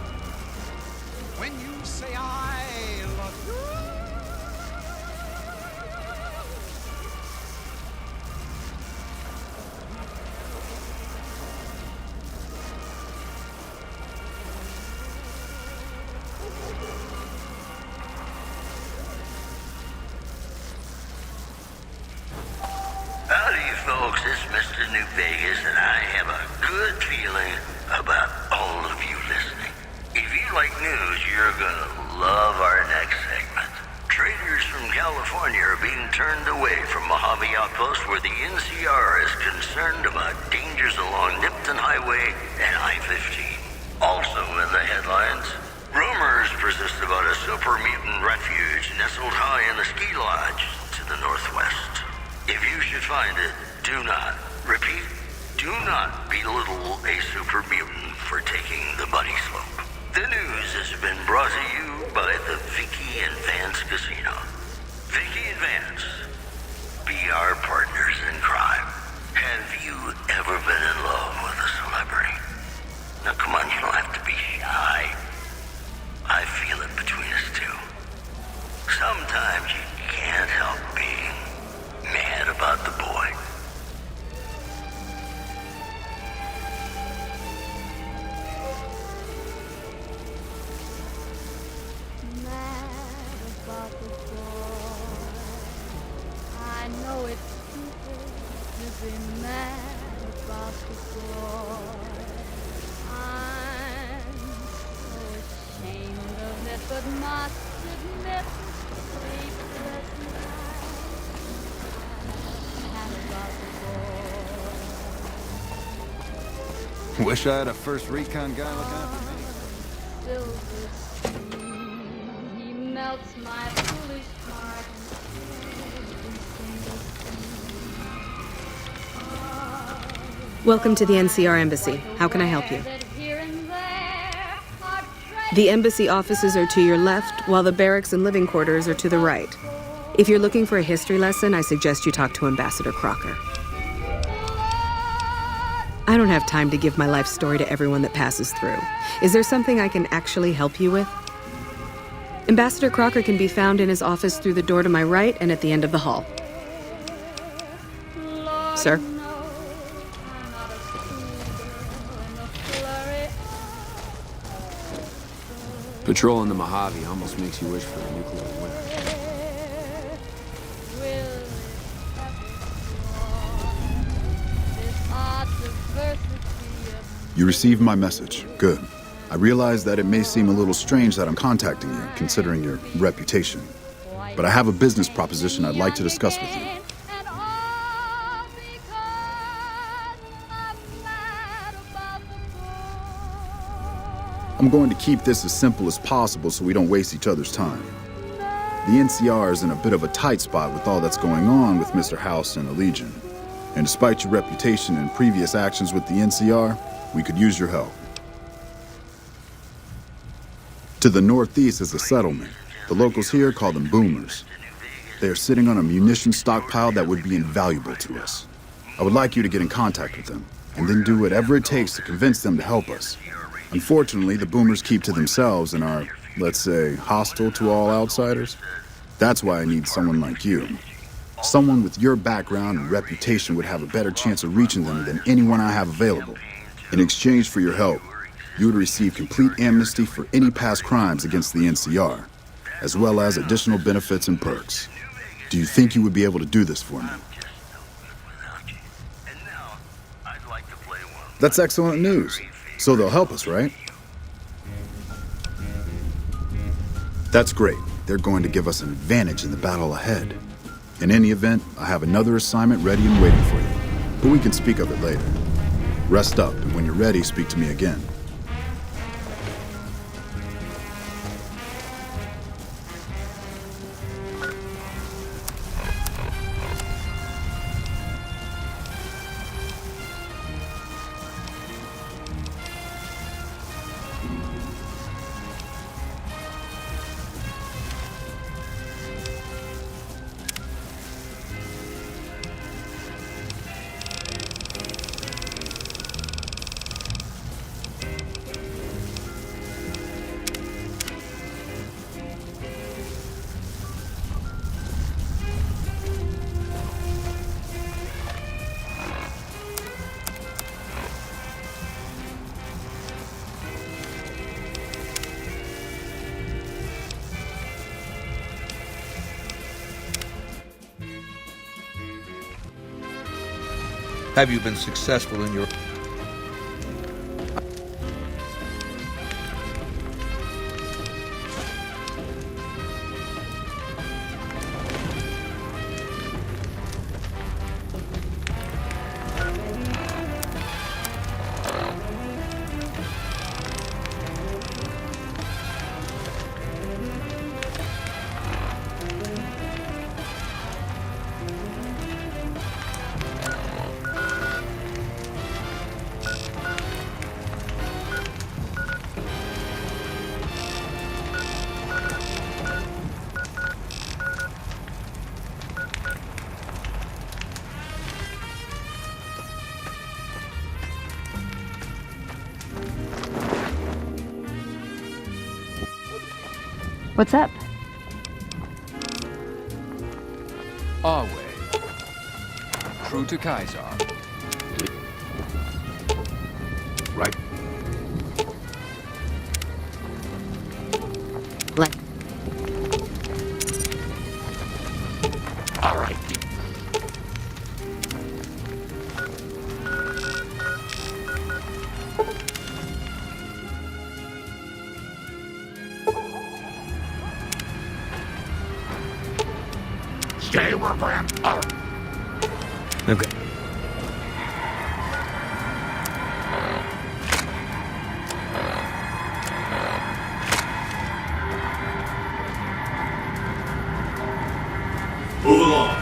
when you say I love you. Howdy, folks. It's Mr. New Vegas, and I have a good feeling about all of you listening. If you like news, you're gonna love our next segment. Traders from California are being turned away from Mojave Outpost, where the NCR is concerned about dangers along Nipton Highway and I-15. Also in the headlines, rumors persist about a super mutant refuge nestled high in the ski lodge to the northwest. If you should find it, do not, repeat, do not belittle a super mutant for taking the bunny slope. The news has been brought to you by the Vicky and Vance Casino. Vicky and Vance, be our partners in crime. Have you ever been in love with a celebrity? Now come on, you don't have to be shy. I feel it between us two. Sometimes you can't help being mad about the boy. Mad about the boy. I know it's stupid to be mad about the boy. I'm so ashamed of it, but must admit sleepless Wish I had a first recon guy looking after me. silver stream. He melts my foolish heart Welcome to the NCR Embassy. How can I help you? The embassy offices are to your left, while the barracks and living quarters are to the right. If you're looking for a history lesson, I suggest you talk to Ambassador Crocker. I don't have time to give my life story to everyone that passes through. Is there something I can actually help you with? Ambassador Crocker can be found in his office through the door to my right and at the end of the hall. Sir? Patrolling the Mojave almost makes you wish for a nuclear winter. You received my message. Good. I realize that it may seem a little strange that I'm contacting you, considering your reputation. But I have a business proposition I'd like to discuss with you. I'm going to keep this as simple as possible so we don't waste each other's time. The NCR is in a bit of a tight spot with all that's going on with Mr. House and the Legion. And despite your reputation and previous actions with the NCR, we could use your help. To the northeast is a settlement. The locals here call them boomers. They are sitting on a munition stockpile that would be invaluable to us. I would like you to get in contact with them, and then do whatever it takes to convince them to help us. Unfortunately, the boomers keep to themselves and are, let's say, hostile to all outsiders. That's why I need someone like you. Someone with your background and reputation would have a better chance of reaching them than anyone I have available. In exchange for your help, you would receive complete amnesty for any past crimes against the NCR, as well as additional benefits and perks. Do you think you would be able to do this for me? That's excellent news. So they'll help us, right? That's great. They're going to give us an advantage in the battle ahead. In any event, I have another assignment ready and waiting for you. But we can speak of it later. Rest up, and when you're ready, speak to me again. Have you been successful in your... What's up? Our way. True to Kaiser. Right. Let. All right. Stay where I am. Okay. Move along.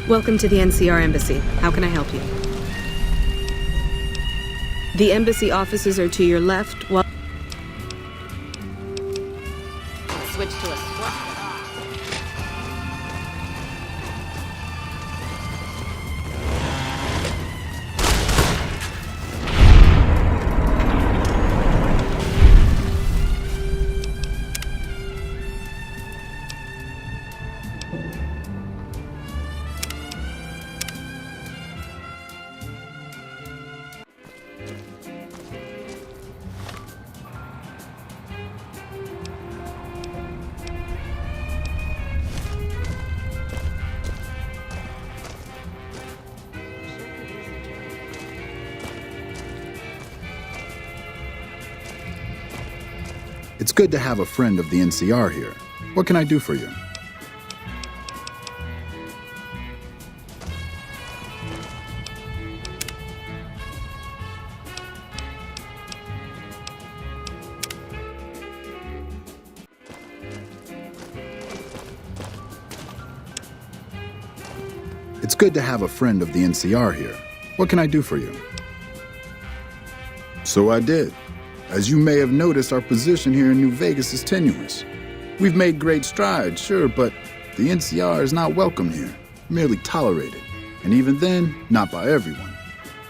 Welcome to the NCR Embassy. How can I help you? The embassy offices are to your left, while... Switch to a sport. It's good to have a friend of the NCR here. What can I do for you? It's good to have a friend of the NCR here. What can I do for you? So I did. As you may have noticed, our position here in New Vegas is tenuous. We've made great strides, sure, but the NCR is not welcome here, merely tolerated. And even then, not by everyone.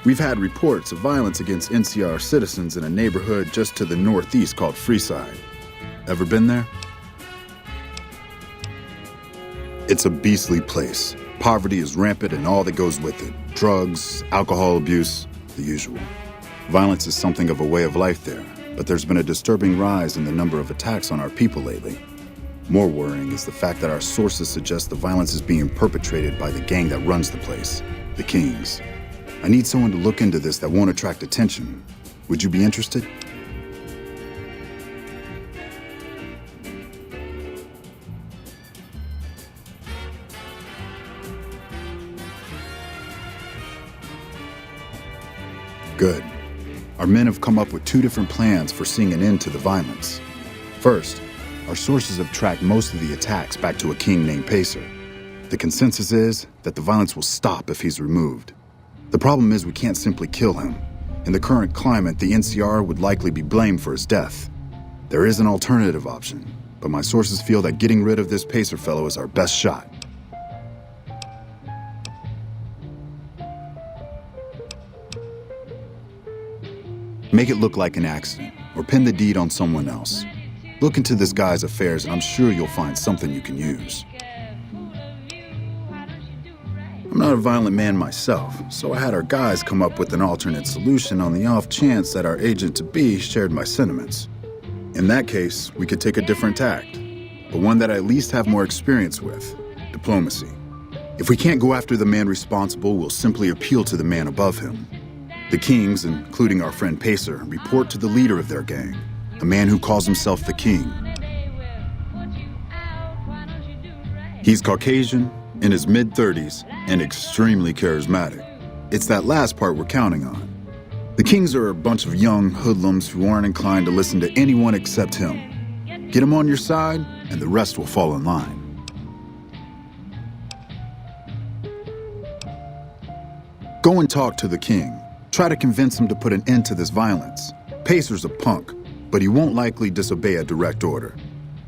We've had reports of violence against NCR citizens in a neighborhood just to the northeast called Freeside. Ever been there? It's a beastly place. Poverty is rampant and all that goes with it. Drugs, alcohol abuse, the usual. Violence is something of a way of life there, but there's been a disturbing rise in the number of attacks on our people lately. More worrying is the fact that our sources suggest the violence is being perpetrated by the gang that runs the place, the Kings. I need someone to look into this that won't attract attention. Would you be interested? Good. Our men have come up with 2 different plans for seeing an end to the violence. First, our sources have tracked most of the attacks back to a king named Pacer. The consensus is that the violence will stop if he's removed. The problem is we can't simply kill him. In the current climate, the NCR would likely be blamed for his death. There is an alternative option, but my sources feel that getting rid of this Pacer fellow is our best shot. Make it look like an accident, or pin the deed on someone else. Look into this guy's affairs, and I'm sure you'll find something you can use. I'm not a violent man myself, so I had our guys come up with an alternate solution on the off chance that our agent-to-be shared my sentiments. In that case, we could take a different tact, but one that I at least have more experience with: diplomacy. If we can't go after the man responsible, we'll simply appeal to the man above him. The Kings, including our friend Pacer, report to the leader of their gang, a man who calls himself the King. He's Caucasian, in his mid-30s, and extremely charismatic. It's that last part we're counting on. The Kings are a bunch of young hoodlums who aren't inclined to listen to anyone except him. Get him on your side, and the rest will fall in line. Go and talk to the King. Try to convince him to put an end to this violence. Pacer's a punk, but he won't likely disobey a direct order.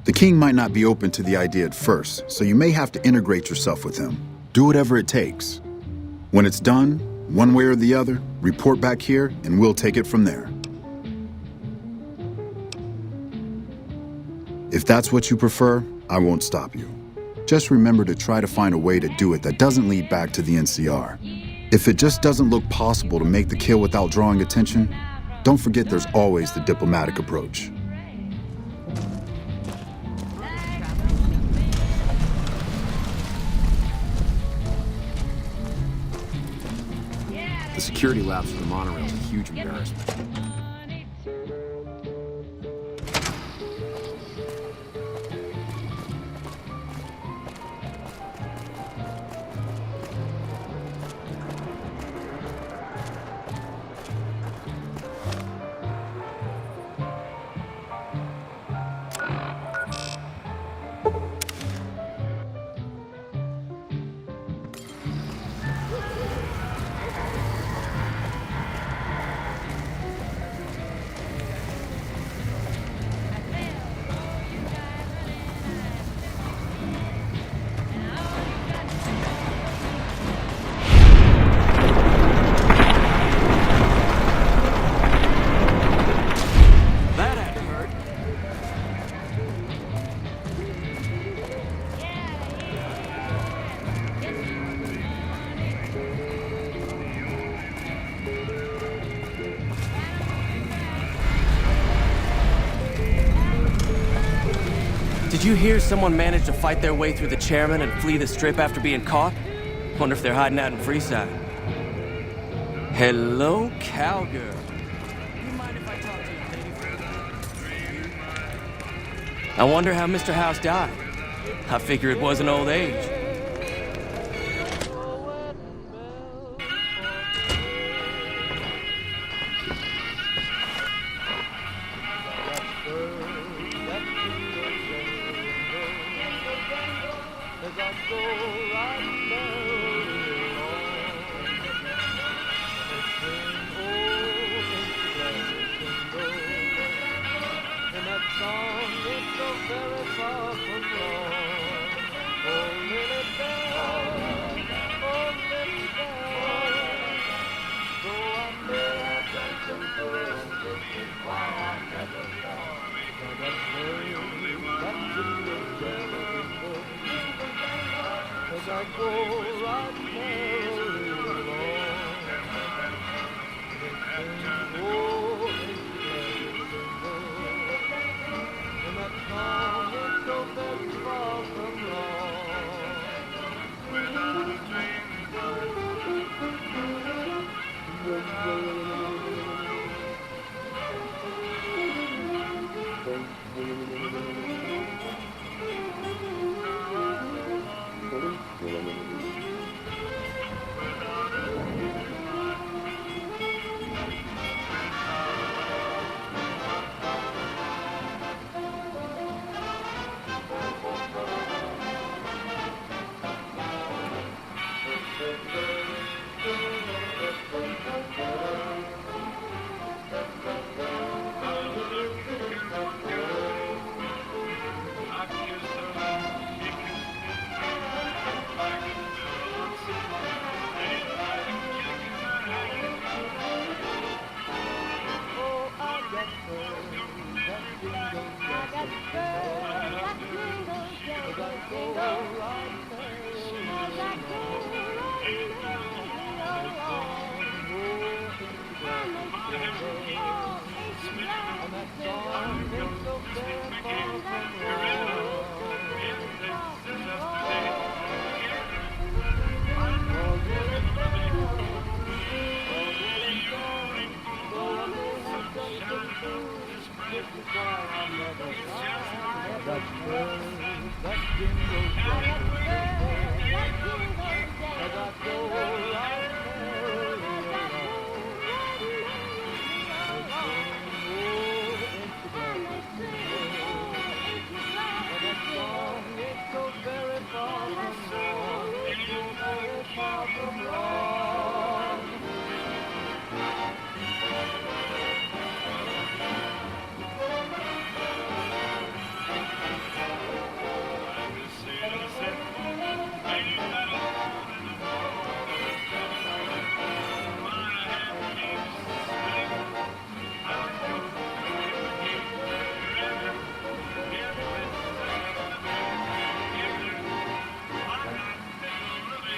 The King might not be open to the idea at first, so you may have to integrate yourself with him. Do whatever it takes. When it's done, one way or the other, report back here and we'll take it from there. If that's what you prefer, I won't stop you. Just remember to try to find a way to do it that doesn't lead back to the NCR. If it just doesn't look possible to make the kill without drawing attention, don't forget there's always the diplomatic approach. The security lapse for the monorail is a huge embarrassment. Did you hear someone managed to fight their way through the chairman and flee the strip after being caught? Wonder if they're hiding out in Freeside. Hello, cowgirl. I wonder how Mr. House died. I figure it wasn't old age.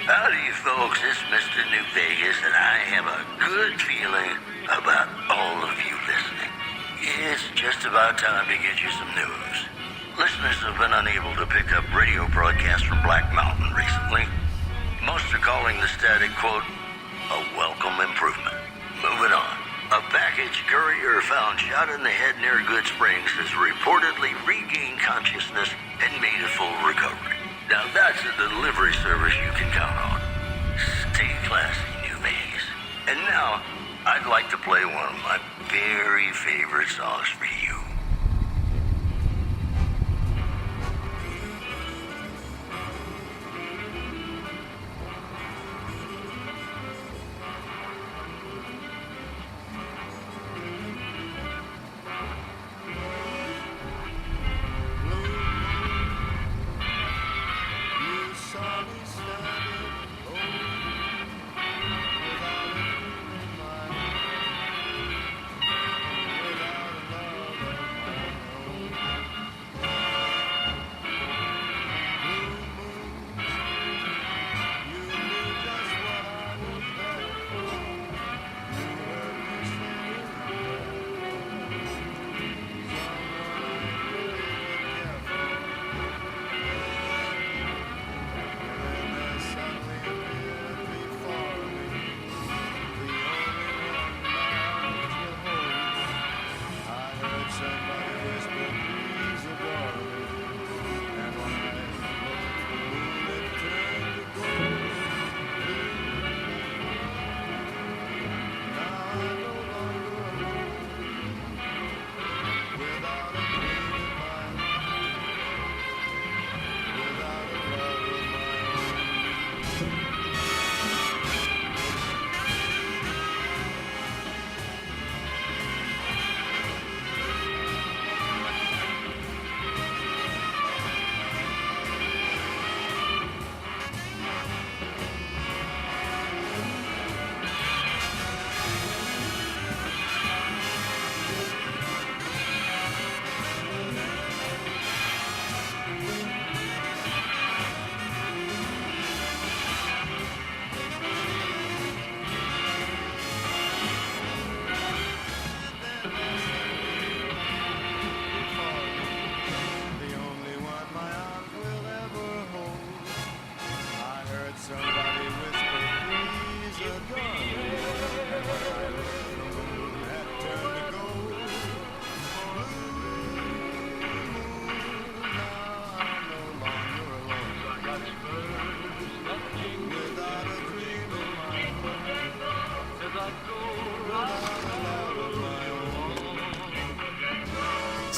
Howdy, folks. It's Mr. New Vegas, and I have a good feeling about all of you listening. It's just about time to get you some news. Listeners have been unable to pick up radio broadcasts from Black Mountain recently. Most are calling the static, quote, a welcome improvement. Moving on. A package courier found shot in the head near Good Springs has reportedly regained consciousness and made a full recovery. Now that's a delivery service you can count on. Stay classy, New Vegas. And now, I'd like to play one of my very favorite songs for you.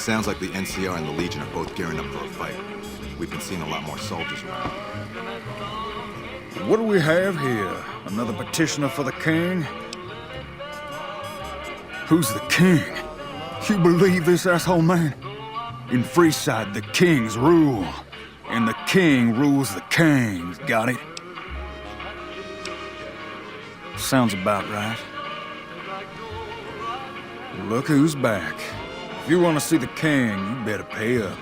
Sounds like the NCR and the Legion are both gearing up for a fight. We've been seeing a lot more soldiers around. What do we have here? Another petitioner for the king? Who's the king? You believe this, asshole man? In Freeside, the kings rule. And the king rules the kings, got it? Sounds about right. Look who's back. If you want to see the king, you better pay up.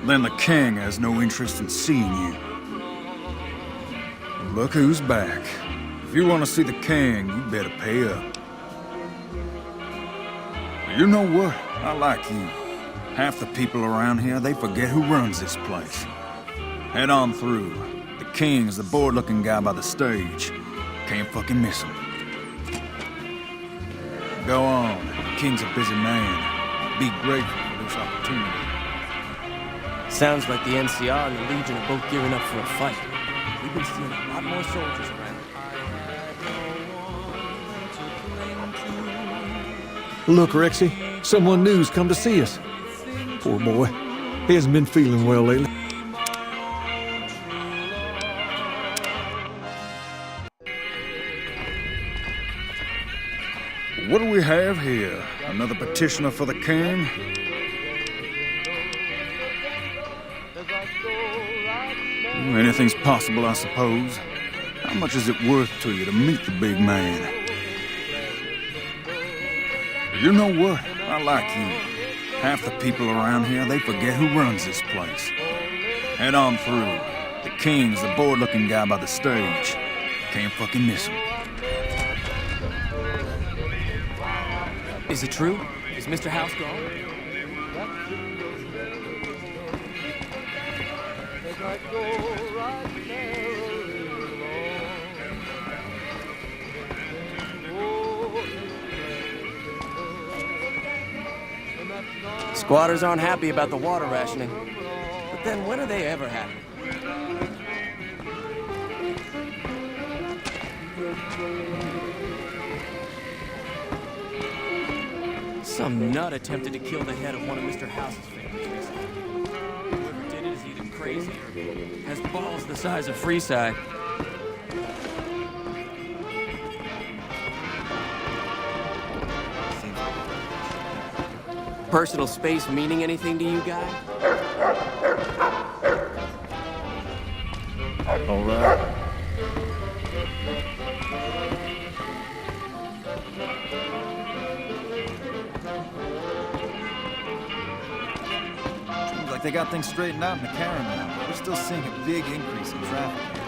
Then the king has no interest in seeing you. Look who's back. If you want to see the king, you better pay up. You know what? I like you. Half the people around here, they forget who runs this place. Head on through. The king's the bored-looking guy by the stage. Can't fucking miss him. Go on. The king's a busy man. Be grateful for this opportunity. Sounds like the NCR and the Legion are both gearing up for a fight. We've been seeing a lot more soldiers around. Look, Rexy, someone new's come to see us. Poor boy. He hasn't been feeling well lately. What do we have here? Another petitioner for the king? Anything's possible, I suppose. How much is it worth to you to meet the big man? You know what? I like you. Half the people around here, they forget who runs this place. Head on through. The king's the bored-looking guy by the stage. Can't fucking miss him. Is it true? Is Mr. House gone? Squatters aren't happy about the water rationing. But then when are they ever happy? Some nut attempted to kill the head of one of Mr. House's families recently. Whoever did it is either crazy or has balls the size of Freeside. Personal space meaning anything to you guys? All right. Seems like they got things straightened out in the Karen now, but we're still seeing a big increase in traffic here.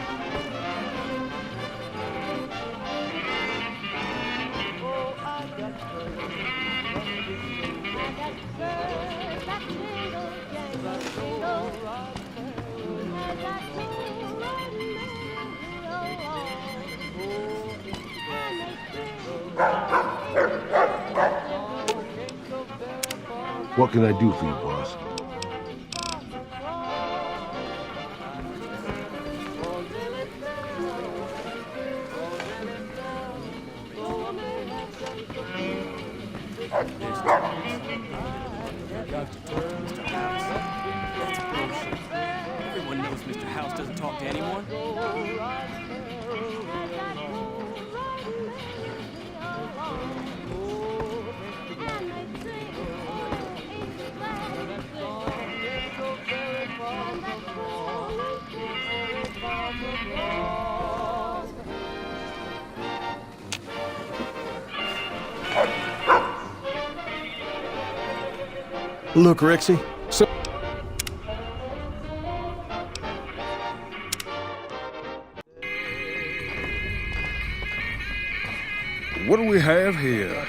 What can I do for you, boss? Everyone knows Mr. House doesn't talk to anyone. Look, Rexy, so... What do we have here?